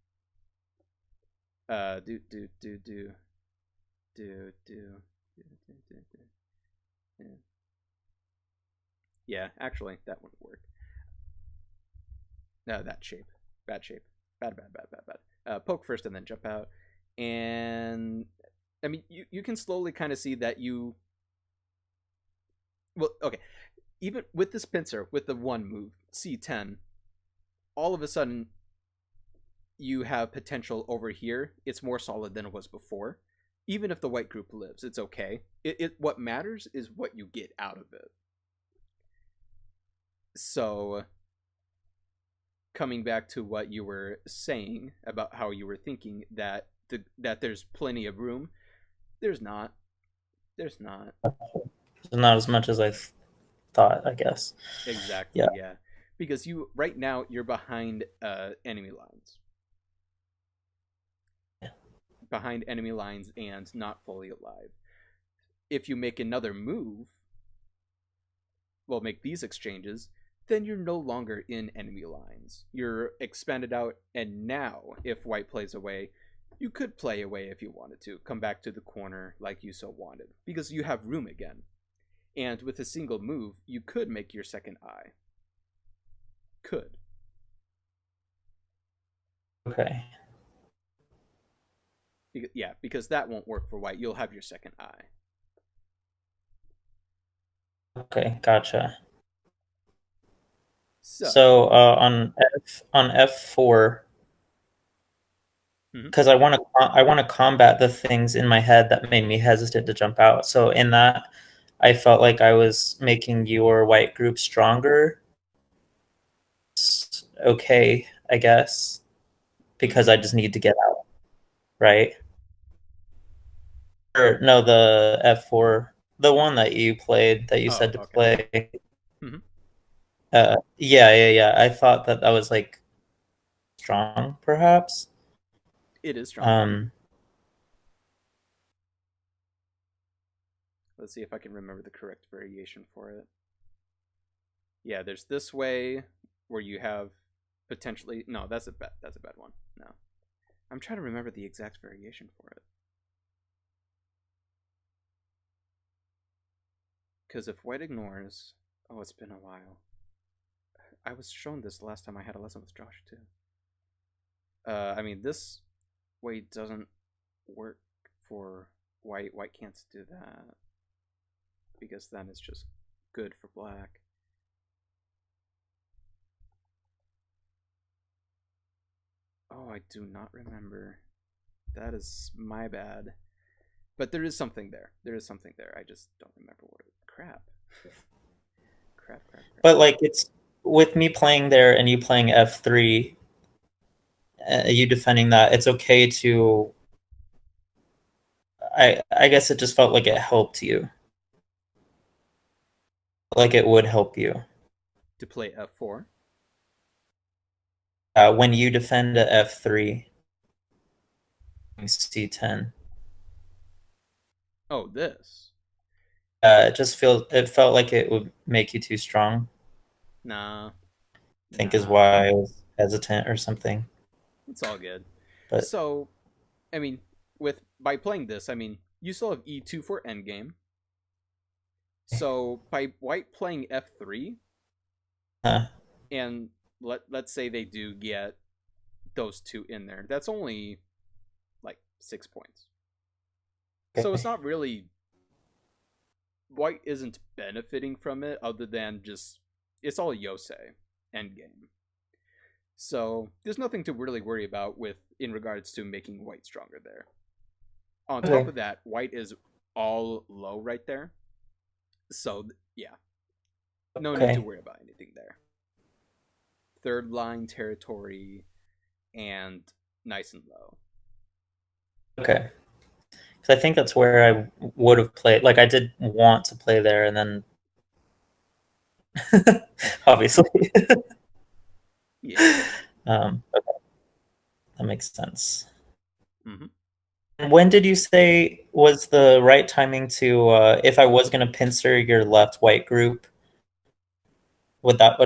Yeah, actually, that wouldn't work. No, that shape. Bad shape. Bad. Poke first and then jump out. And I mean, you can slowly kind of see that you... Well, okay. Even with this pincer, with the one move, C10, all of a sudden, you have potential over here. It's more solid than it was before. Even if the white group lives, it's okay. What matters is what you get out of it. So, coming back to what you were saying about how you were thinking that there's plenty of room, there's not. There's not. Not as much as I thought, I guess. Exactly. Yeah. Because right now you're behind enemy lines. behind enemy lines and not fully alive. If you make another move, well, make these exchanges, then you're no longer in enemy lines. You're expanded out, and now, if white plays away, you could play away if you wanted to, come back to the corner like you so wanted, because you have room again. And with a single move, you could make your second eye. Could. Okay. Yeah, because that won't work for white. You'll have your second eye. Okay, gotcha. So, So on F4, Mhm. because I want to combat the things in my head that made me hesitant to jump out. So in that, I felt like I was making your white group stronger. Okay, I guess, because I just need to get out, right? Or no, the F4, the one that you played that you said to okay. play. Mhm. Yeah. I thought that was like strong, perhaps. It is strong. Let's see if I can remember the correct variation for it. Yeah, there's this way where you have potentially no, that's a bad one. No. I'm trying to remember the exact variation for it. Because if white ignores, oh, it's been a while. I was shown this last time I had a lesson with Josh too. I mean, this way doesn't work for white. White can't do that because then it's just good for black. Oh, I do not remember. That is my bad. But there is something there. There is something there. I just don't remember what it. Crap. Crap. But like it's with me playing there and you playing F3, you defending that, it's okay to. I guess it just felt like it helped you. Like it would help you. To play F4. When you defend a F3, C10. Oh, this. It felt like it would make you too strong. Nah. I think is why I was hesitant or something. It's all good. But So, I mean, by playing this, I mean, you still have E2 for endgame. So by white playing F3, and let's say they do get those two in there, that's only like 6 points. So it's not really white isn't benefiting from it other than just it's all Yosei endgame. So there's nothing to really worry about with in regards to making white stronger there. On top of that, white is all low right there. So yeah, no need to worry about anything there. Third line territory and nice and low. Okay. Because I think that's where I would have played. Like I did want to play there, and then obviously, Yeah. Okay. That makes sense. Mm-hmm. When did you say was the right timing to, if I was going to pincer your left white group, would that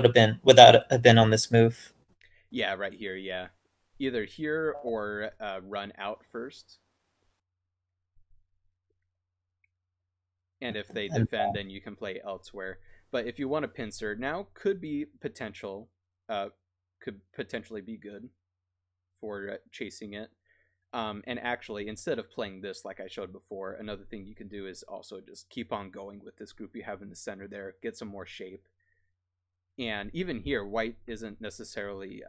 have been on this move? Yeah, right here. Yeah, either here or run out first. And if they defend, then you can play elsewhere. But if you want a pincer, now could potentially be good for chasing it. And actually, instead of playing this like I showed before, another thing you can do is also just keep on going with this group you have in the center there, get some more shape. And even here, white isn't necessarily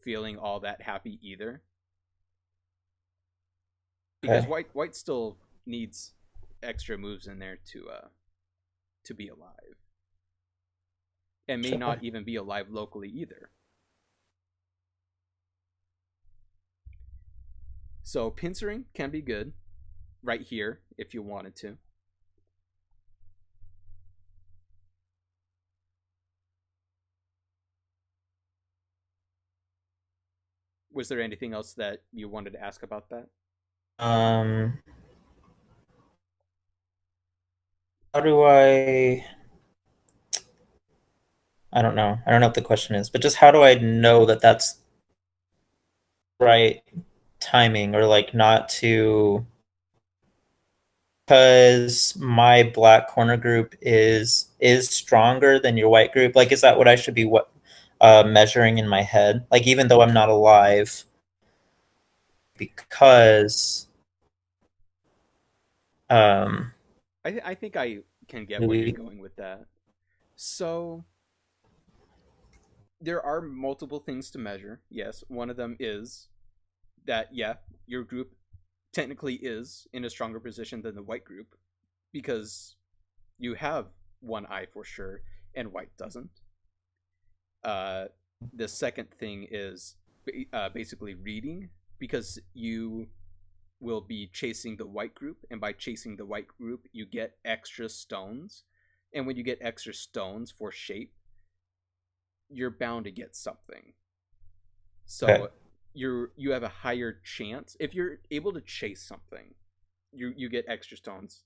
feeling all that happy either. Because white still needs extra moves in there to be alive. And may not even be alive locally either. So pincering can be good right here if you wanted to. Was there anything else that you wanted to ask about that? Um, how do I don't know. I don't know what the question is, but just how do I know that that's right timing or like not to, because my black corner group is stronger than your white group. Like, is that what I should be measuring in my head? Like, even though I'm not alive, because um, I think I can get where you're we going with that. So there are multiple things to measure. Yes, one of them is that, yeah, your group technically is in a stronger position than the white group because you have one eye for sure and white doesn't. Uh, the second thing is basically reading, because you will be chasing the white group, and by chasing the white group, you get extra stones. And when you get extra stones for shape, you're bound to get something. So okay. you have a higher chance if you're able to chase something. You get extra stones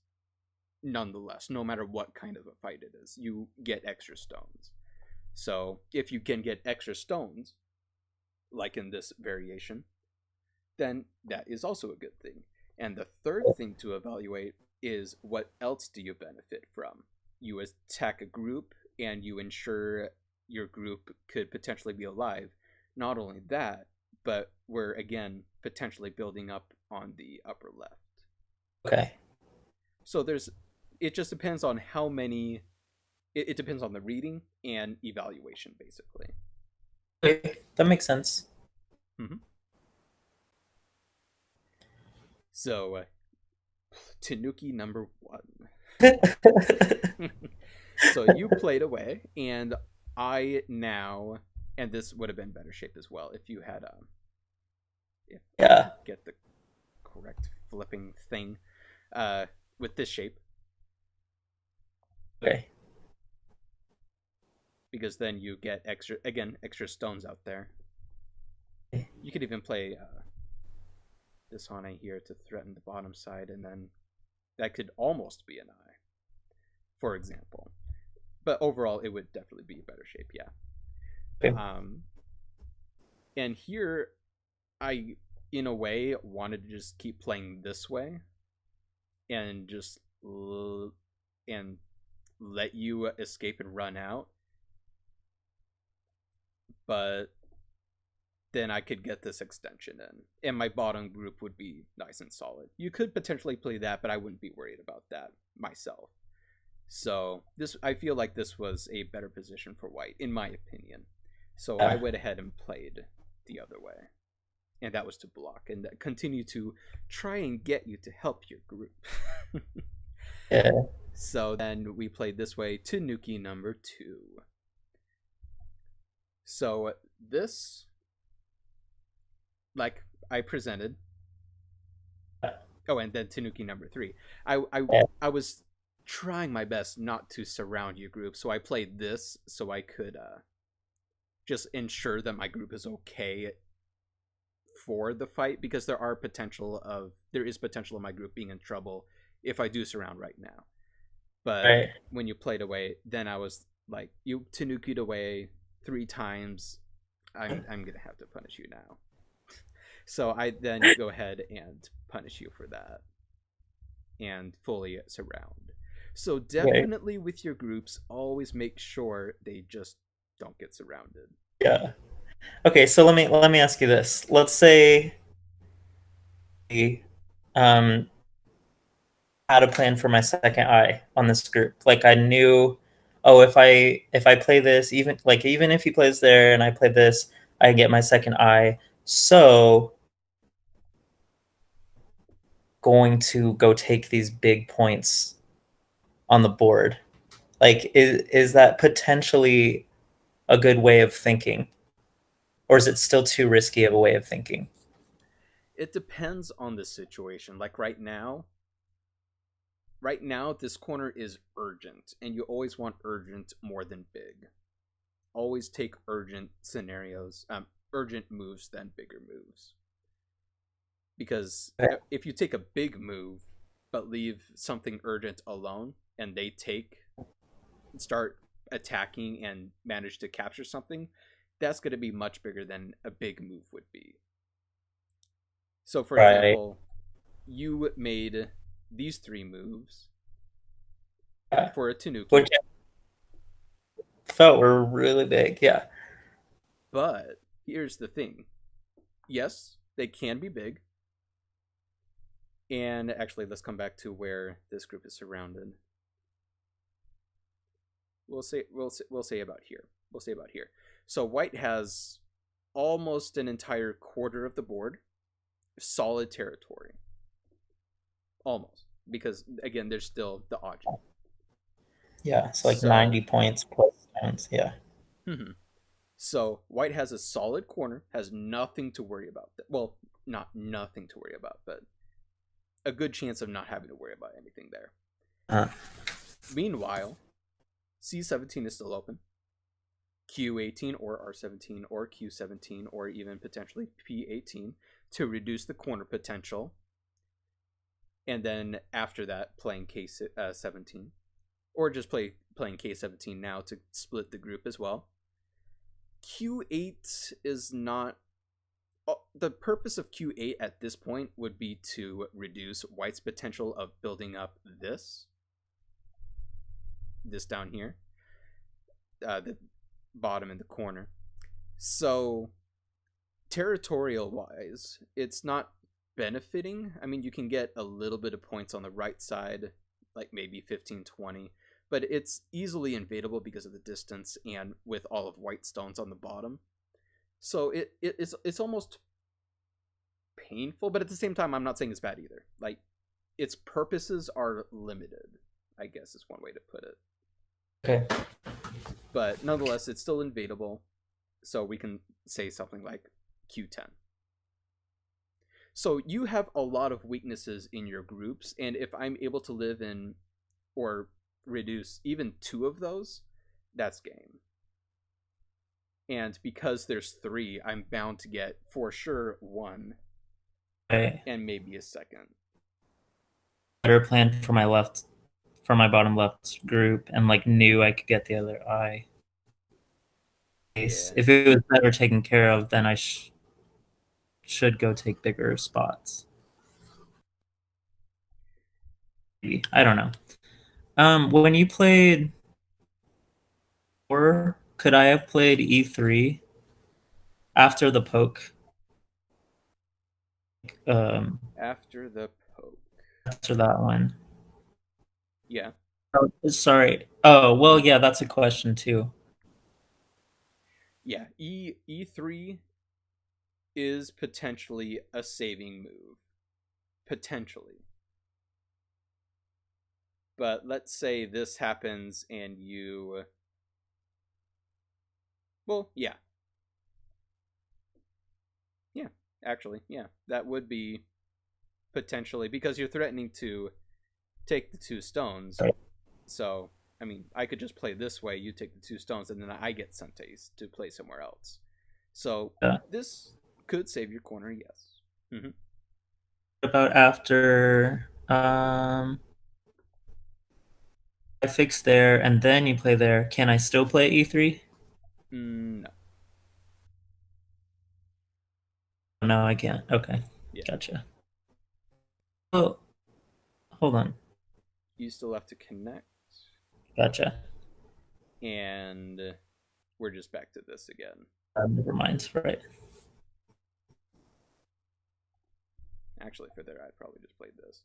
nonetheless, no matter what kind of a fight it is. You get extra stones. So if you can get extra stones, like in this variation, then that is also a good thing. And the third thing to evaluate is what else do you benefit from? You attack a group and you ensure your group could potentially be alive. Not only that, but we're again potentially building up on the upper left. Okay. So it just depends on how many, it depends on the reading and evaluation basically. Okay, that makes sense. Mm-hmm. So Tanuki number 1. So you played away, and I now, and this would have been better shape as well if you had if I Yeah. could get the correct flipping thing with this shape, Okay. because then you get extra stones out there. You could even play this Hane here to threaten the bottom side, and then that could almost be an eye, for example. But overall, it would definitely be a better shape, yeah. Okay. And here, I, in a way, wanted to just keep playing this way, and just and let you escape and run out. But then I could get this extension in, and my bottom group would be nice and solid. You could potentially play that, but I wouldn't be worried about that myself. So I feel like this was a better position for white, in my opinion. So I went ahead and played the other way, and that was to block and continue to try and get you to help your group. Yeah. So then we played this way, Tanuki number 2. So this, like I presented. Oh, and then Tanuki number 3. I was trying my best not to surround your group, so I played this so I could just ensure that my group is okay for the fight, because there is potential of my group being in trouble if I do surround right now. But when you played away, then I was like, you Tanuki'd away 3 times. I'm gonna have to punish you now. So I then go ahead and punish you for that and fully surround. So definitely with your groups, always make sure they just don't get surrounded. Yeah. Okay, so let me ask you this. Let's say had a plan for my second eye on this group. Like I knew, oh, if I play this, even if he plays there and I play this, I get my second eye. So going to go take these big points on the board. Like is that potentially a good way of thinking? Or is it still too risky of a way of thinking? It depends on the situation. Like right now, this corner is urgent, and you always want urgent more than big. Always take urgent scenarios, urgent moves than bigger moves. Because Okay. if you take a big move but leave something urgent alone and they start attacking and manage to capture something, that's going to be much bigger than a big move would be. So for Right. example, you made these 3 moves Yeah. for a Tanuki, Which I felt were really big. Yeah. but here's the thing. Yes, they can be big. And actually, let's come back to where this group is surrounded. We'll say about here. We'll say about here. So white has almost an entire quarter of the board, solid territory. Almost, because again, there's still the odd. Yeah. It's like So- 90 points plus stones. Yeah. So white has a solid corner, has nothing to worry about. Well, not nothing to worry about, but a good chance of not having to worry about anything there. Meanwhile, C17 is still open. Q18 or R17 or Q17 or even potentially P18 to reduce the corner potential. And then after that, playing K17. Or just playing K17 now to split the group as well. Q8 is not... The purpose of Q8 at this point would be to reduce white's potential of building up this down here, the bottom in the corner. So territorial wise, it's not benefiting. I mean, you can get a little bit of points on the right side, like maybe 15-20, but it's easily invadable because of the distance and with all of white stones on the bottom. So it's almost painful, but at the same time, I'm not saying it's bad either. Like, its purposes are limited, I guess is one way to put it. Okay. But nonetheless, it's still invadable. So we can say something like Q10. So you have a lot of weaknesses in your groups, and if I'm able to live in or reduce even 2 of those, that's game. And because there's 3, I'm bound to get for sure 1 Okay. and maybe a second. Better plan for my bottom left group, and like knew I could get the other eye. Yeah. If it was better taken care of, then I should go take bigger spots. I don't know. When you played 4, could I have played E3 after the poke? After the poke. After that one. Yeah. Oh, sorry. Oh, well, yeah, that's a question too. Yeah. E3 is potentially a saving move. Potentially. But let's say this happens and you... Well, yeah. Yeah, actually, yeah. That would be potentially... Because you're threatening to take the 2 stones. Right. So, I mean, I could just play this way, you take the 2 stones, and then I get Sentes to play somewhere else. So, Yeah. This could save your corner, yes. Mm-hmm. What about after I fix there and then you play there? Can I still play E3? No. No, I can't. Okay. Yeah. Gotcha. Oh, hold on. You still have to connect. Gotcha. And we're just back to this again. Never mind. Right. Actually, for there, I'd probably just played this.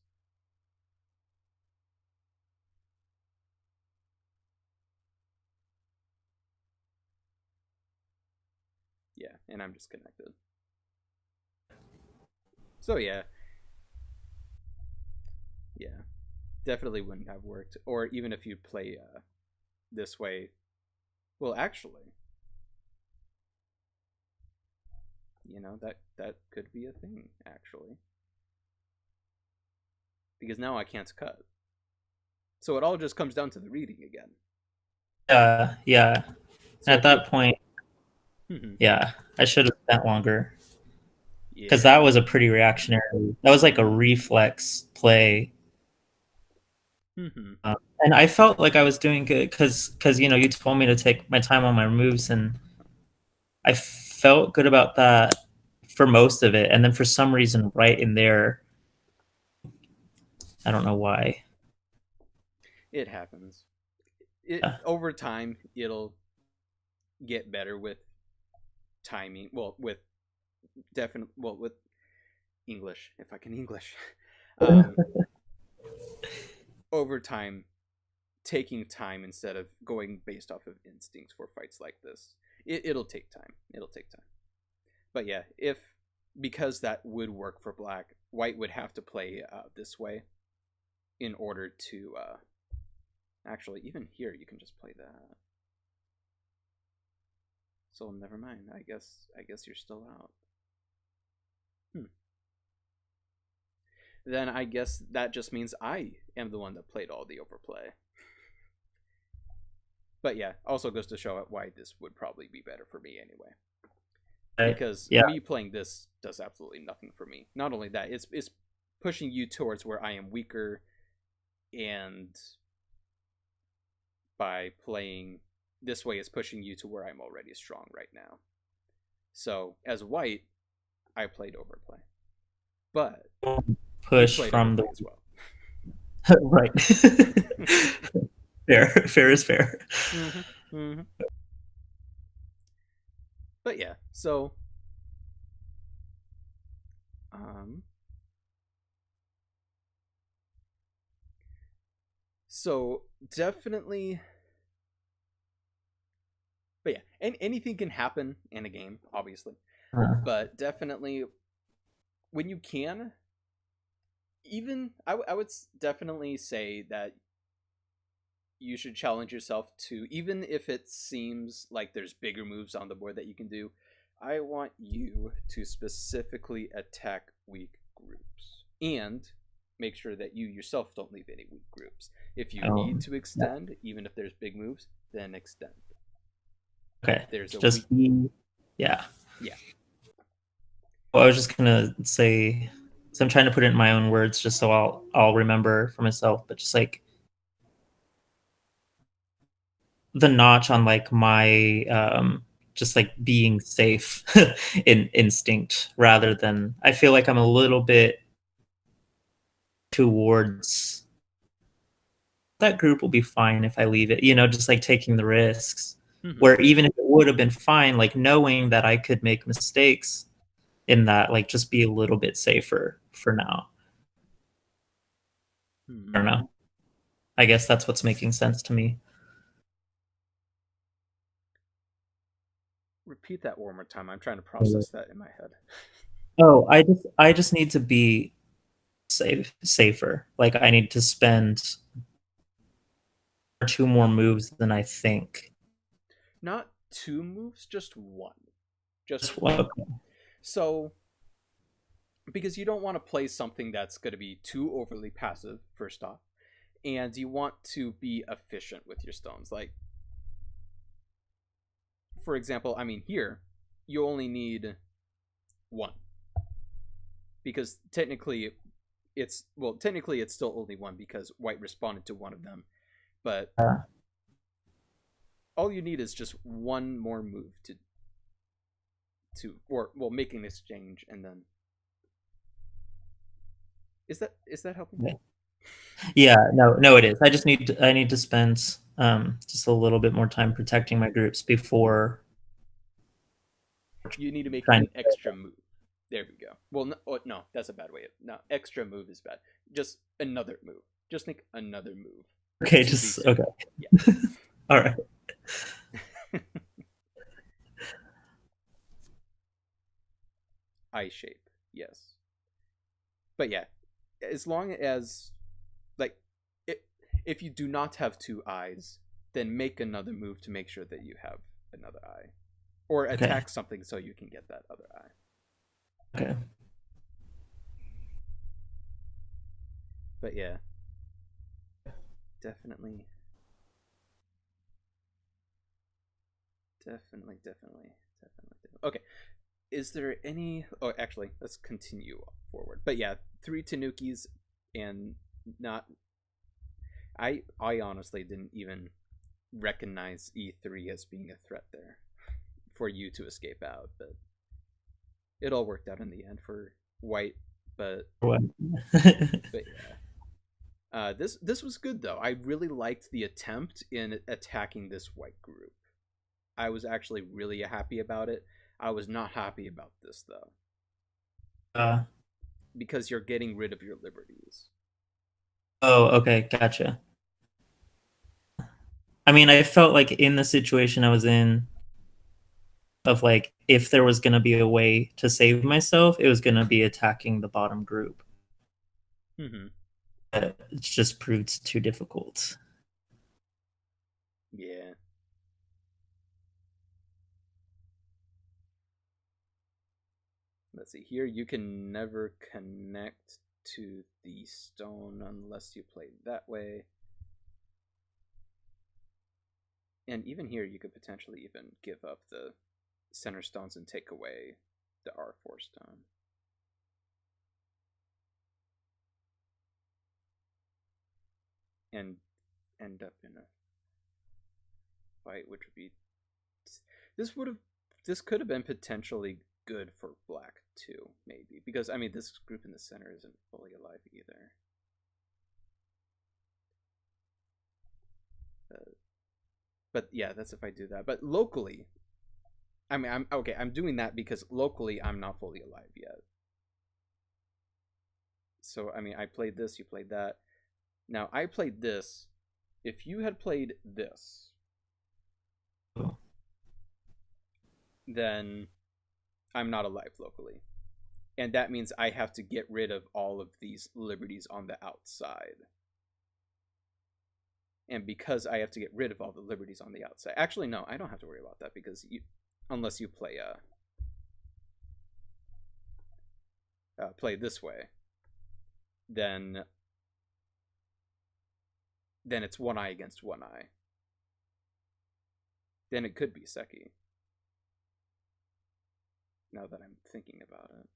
Yeah, and I'm just connected. So yeah. Yeah. Definitely wouldn't have worked. Or even if you play this way. Well, actually, you know, that could be a thing, actually. Because now I can't cut. So it all just comes down to the reading again. Yeah. So At that point, Mhm. Yeah, I should have spent longer because Yeah. that was a pretty reactionary. That was like a reflex play, Mhm. and I felt like I was doing good because you told me to take my time on my moves, and I felt good about that for most of it, and then for some reason, right in there, I don't know why. It happens. It Yeah. over time it'll get better with timing. Well, with with English, if I can English. Um, over time, taking time instead of going based off of instincts for fights like this. It'll take time. It'll take time. But yeah, if because that would work for black, white would have to play this way in order to actually even here you can just play that. So never mind. I guess you're still out. Hmm. Then I guess that just means I am the one that played all the overplay. But yeah, also goes to show why this would probably be better for me anyway. Right. Because Yeah. me playing this does absolutely nothing for me. Not only that, it's pushing you towards where I am weaker, and by playing this way is pushing you to where I'm already strong right now. So as white, I played overplay, but you Push played from the overplay as well. right. Fair. Fair is fair. Mm-hmm. Mm-hmm. But yeah, so um, so definitely, but yeah, anything can happen in a game, obviously, but definitely when you can, even I would definitely say that you should challenge yourself to, even if it seems like there's bigger moves on the board that you can do, I want you to specifically attack weak groups and make sure that you yourself don't leave any weak groups. If you need to Yeah. extend, even if there's big moves, then extend. Okay. If there's a weak, Just be, yeah. yeah. Well, I was just gonna say, so I'm trying to put it in my own words, just so I'll remember for myself. But just like the notch on like my just like being safe in instinct rather than I feel like I'm a little bit towards that group will be fine if I leave it, just like taking the risks. Mm-hmm. Where even if it would have been fine, like knowing that I could make mistakes in that, like just be a little bit safer for now. I Hmm. don't know. I guess that's what's making sense to me. Repeat that one more time. I'm trying to process that in my head. Oh, I just need to be safer. Like I need to spend two more moves than I think. Not two moves, just one. Just Just one. one. So because you don't want to play something that's going to be too overly passive first off, and you want to be efficient with your stones. Like for example, I mean here you only need one, because technically it's still only one because white responded to one of them, but Uh, all you need is just one more move to or well make an exchange, and then is that helping? yeah, no, it is. I need to spend just a little bit more time protecting my groups before You need to make trying. an extra move. There we go. Well, no, oh, no, that's a bad way. No, extra move is bad. Just another move. Just make another move Okay, to be just safe. okay. Yeah. All right. Eye shape. Yes. But yeah, as long as like it, if you do not have two eyes, then make another move to make sure that you have another eye, or Okay. attack something so you can get that other eye. Okay. But yeah, definitely, definitely, definitely. Okay. Is there any? Oh, actually, let's continue forward. But yeah, 3 Tanukis and not. I honestly didn't even recognize E3 as being a threat there for you to escape out, but it all worked out in the end for white. But What? yeah, this was good though. I really liked the attempt in attacking this white group. I was actually really happy about it. I was not happy about this though, uh, because you're getting rid of your liberties. oh, okay, gotcha. I mean, I felt like in the situation I was in, of like if there was gonna be a way to save myself, it was gonna be attacking the bottom group. Mm-hmm. It just proved too difficult. Yeah. Let's see here. You can never connect to the stone unless you play that way. And even here, you could potentially even give up the center stones and take away the R4 stone. And end up in a fight, which would be... This could have been potentially good for black too, maybe. Because, I mean, this group in the center isn't fully alive either. But yeah, that's if I do that. But locally, I mean, I'm doing that because locally I'm not fully alive yet. So, I mean, I played this, you played that. Now, I played this. If you had played this, then I'm not alive locally. And that means I have to get rid of all of these liberties on the outside. And because I have to get rid of all the liberties on the outside... Actually, no, I don't have to worry about that because unless you play play this way, then it's one eye against one eye. Then it could be Seki. Now that I'm thinking about it.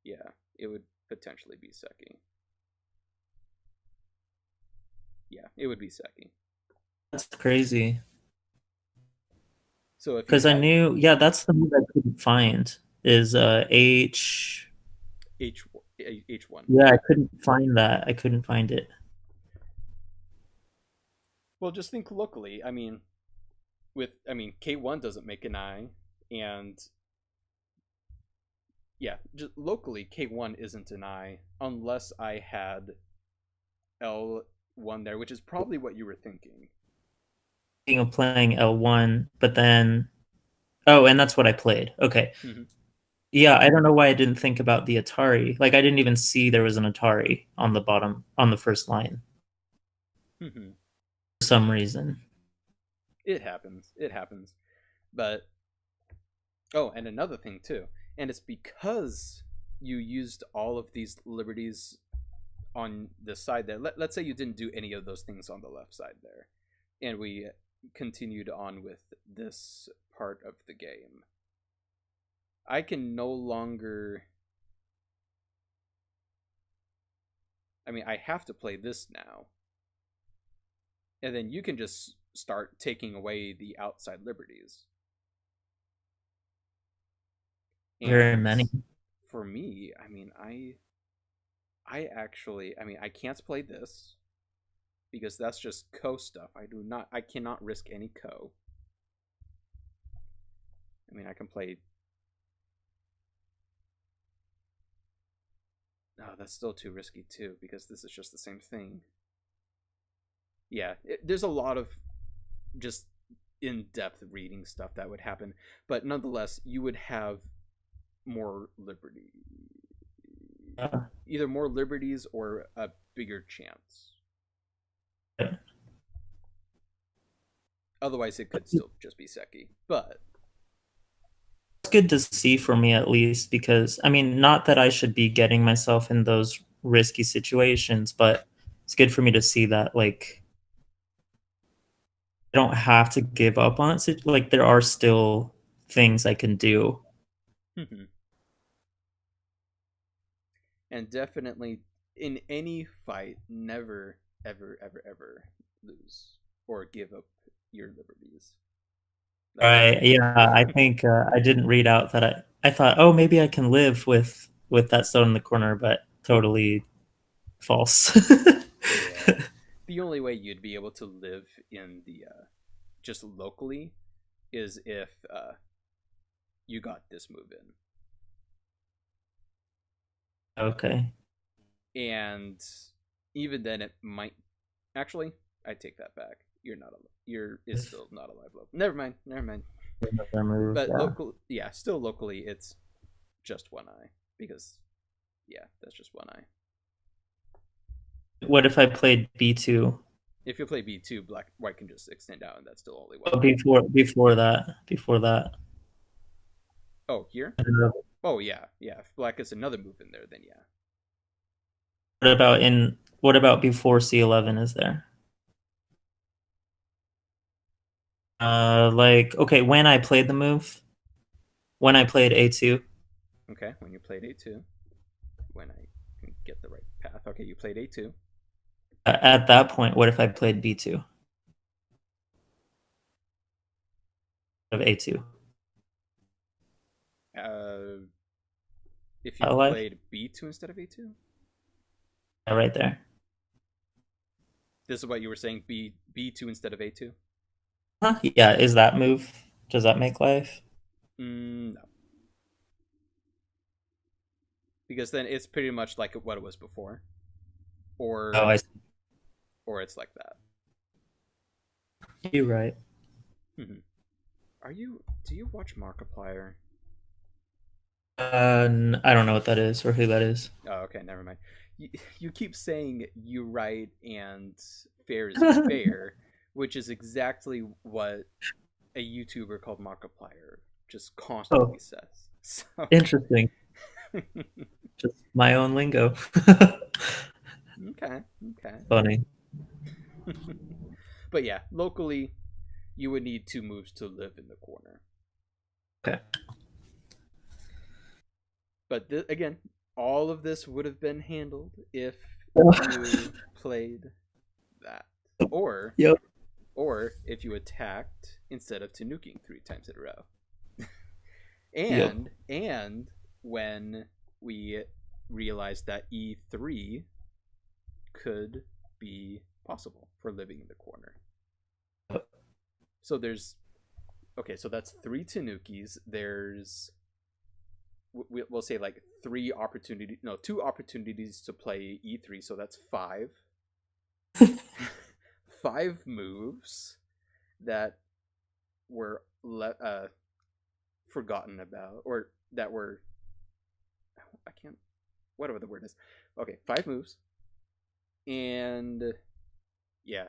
Yeah, it would potentially be Seki. Yeah, it would be Seki. That's crazy. So if because I knew, yeah, that's the move I couldn't find is H. H1. Yeah, I couldn't find that. I couldn't find it. Well, just think locally. I mean, K1 doesn't make an eye, and yeah, just locally K1 isn't an eye unless I had L1 there, which is probably what you were thinking. Of playing L1, but then and that's what I played. Okay. Mm-hmm. Yeah, I don't know why I didn't think about the Atari. Like I didn't even see there was an Atari on the bottom on the first line. Mm-hmm. For some reason. It happens. But and another thing too. And it's because you used all of these liberties on the side there. Let's say you didn't do any of those things on the left side there. And we continued on with this part of the game. I can no longer... I mean, I have to play this now. And then you can just start taking away the outside liberties. Very many. For me, I mean, I can't play this because that's just co stuff. I cannot risk any co. I mean, I can play... No, that's still too risky too because this is just the same thing. Yeah, there's a lot of just in-depth reading stuff that would happen, but nonetheless, you would have more liberty. Either more liberties or a bigger chance. Yeah. Otherwise, it could still just be Seki, but... It's good to see for me at least because, I mean, not that I should be getting myself in those risky situations, but it's good for me to see that like I don't have to give up on it. So, like there are still things I can do. Mhm. And definitely in any fight, never, ever, ever, ever lose or give up your liberties. That's Right. Yeah. I think I didn't read out that I thought, oh, maybe I can live with that stone in the corner, but totally false. yeah. The only way you'd be able to live in the just locally is if you got this move Okay. in, and even then it might actually. I take that back. You're not alive. It's still not a live local. Never mind. Never mind. Another move, But yeah. local, yeah, still locally, it's just one eye because, yeah, that's just one eye. What if I played B2? If you play B2, white can just extend out, and that's still only Oh, one. before that. Oh, here? Oh, yeah, yeah. If black has another move in there, then yeah. What about before C11 is there? Like okay, when I played the move, when I played A2. Okay, when you played A2, when I can get the right path. Okay, you played A2. At that point, what if I played B2 of A2? If you Alive? played B2 instead of A2, Yeah, right there. this is what you were saying. B2 instead of A2. Huh? Yeah, is that move? Does that make life? No, because then it's pretty much like what it was before, or Oh, I see. or it's like that. You're right. Do you watch Markiplier? I don't know what that is or who that is. Oh, okay, never mind. You keep saying you right and fair is fair, which is exactly what a YouTuber called Markiplier just constantly says. So Interesting. Just my own lingo. okay. Funny. But yeah, locally, you would need 2 moves to live in the corner. Okay. But again, all of this would have been handled if you played that, or Yep. or if you attacked instead of tanuking 3 times in a row. And when we realized that E3 could be possible for living in the corner. So there's okay, so that's 3 tanukis. There's we'll say like 2 opportunities to play E3, so that's 5. 5 moves that were forgotten about, or that were I can't whatever the word is. Okay, 5 moves, and yeah,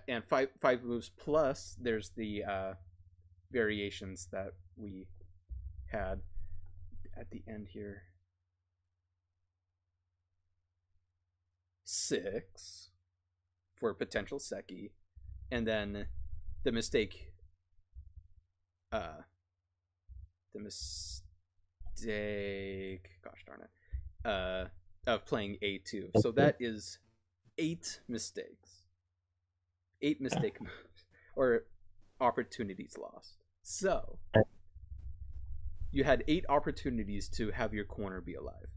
and five moves plus there's the variations that we had at the end here. 6 for potential Seki, and then the mistake gosh darn it, of playing A2. So that is 8 mistakes. 8 mistake moves or opportunities lost. So you had 8 opportunities to have your corner be alive.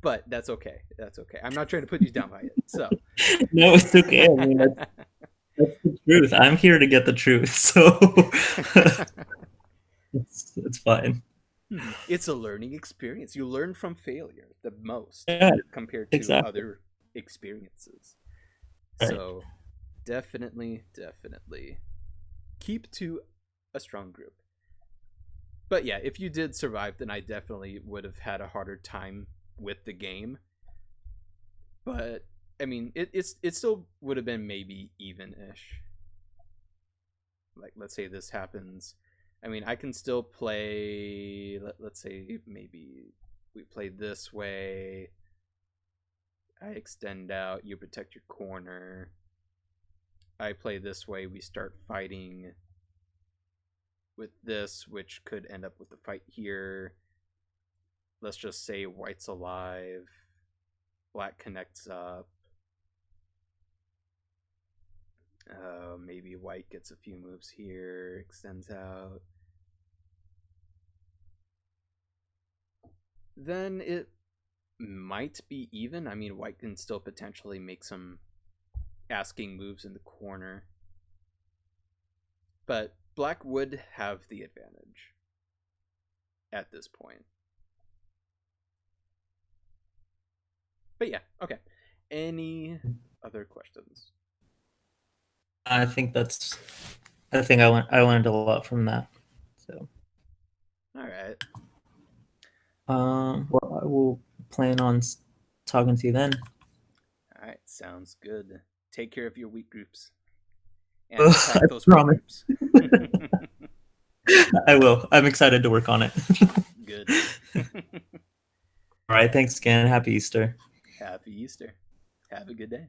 But that's okay. That's okay. I'm not trying to put you down by it. So No, it's okay. I mean, that's the truth. I'm here to get the truth, so it's fine. It's a learning experience. You learn from failure the most, Yeah, compared to exactly. other experiences. Right. So definitely keep to a strong group. But yeah, if you did survive, then I definitely would have had a harder time with the game. But I mean, it still would have been maybe even-ish. Like, let's say this happens. I mean, I can still play. Let's say maybe we play this way. I extend out, you protect your corner. I play this way, we start fighting with this, which could end up with the fight here. Let's just say white's alive. Black connects up. Maybe white gets a few moves here, extends out. Then it might be even. I mean, white can still potentially make some asking moves in the corner. But black would have the advantage at this point. But yeah, okay. Any other questions? I think I learned a lot from that. So, All right. well, I will plan on talking to you then. All right, sounds good. Take care of your weak groups. And I attack those weak promise. groups. I will. I'm excited to work on it. Good. All right. Thanks again. Happy Easter. Happy Easter. Have a good day.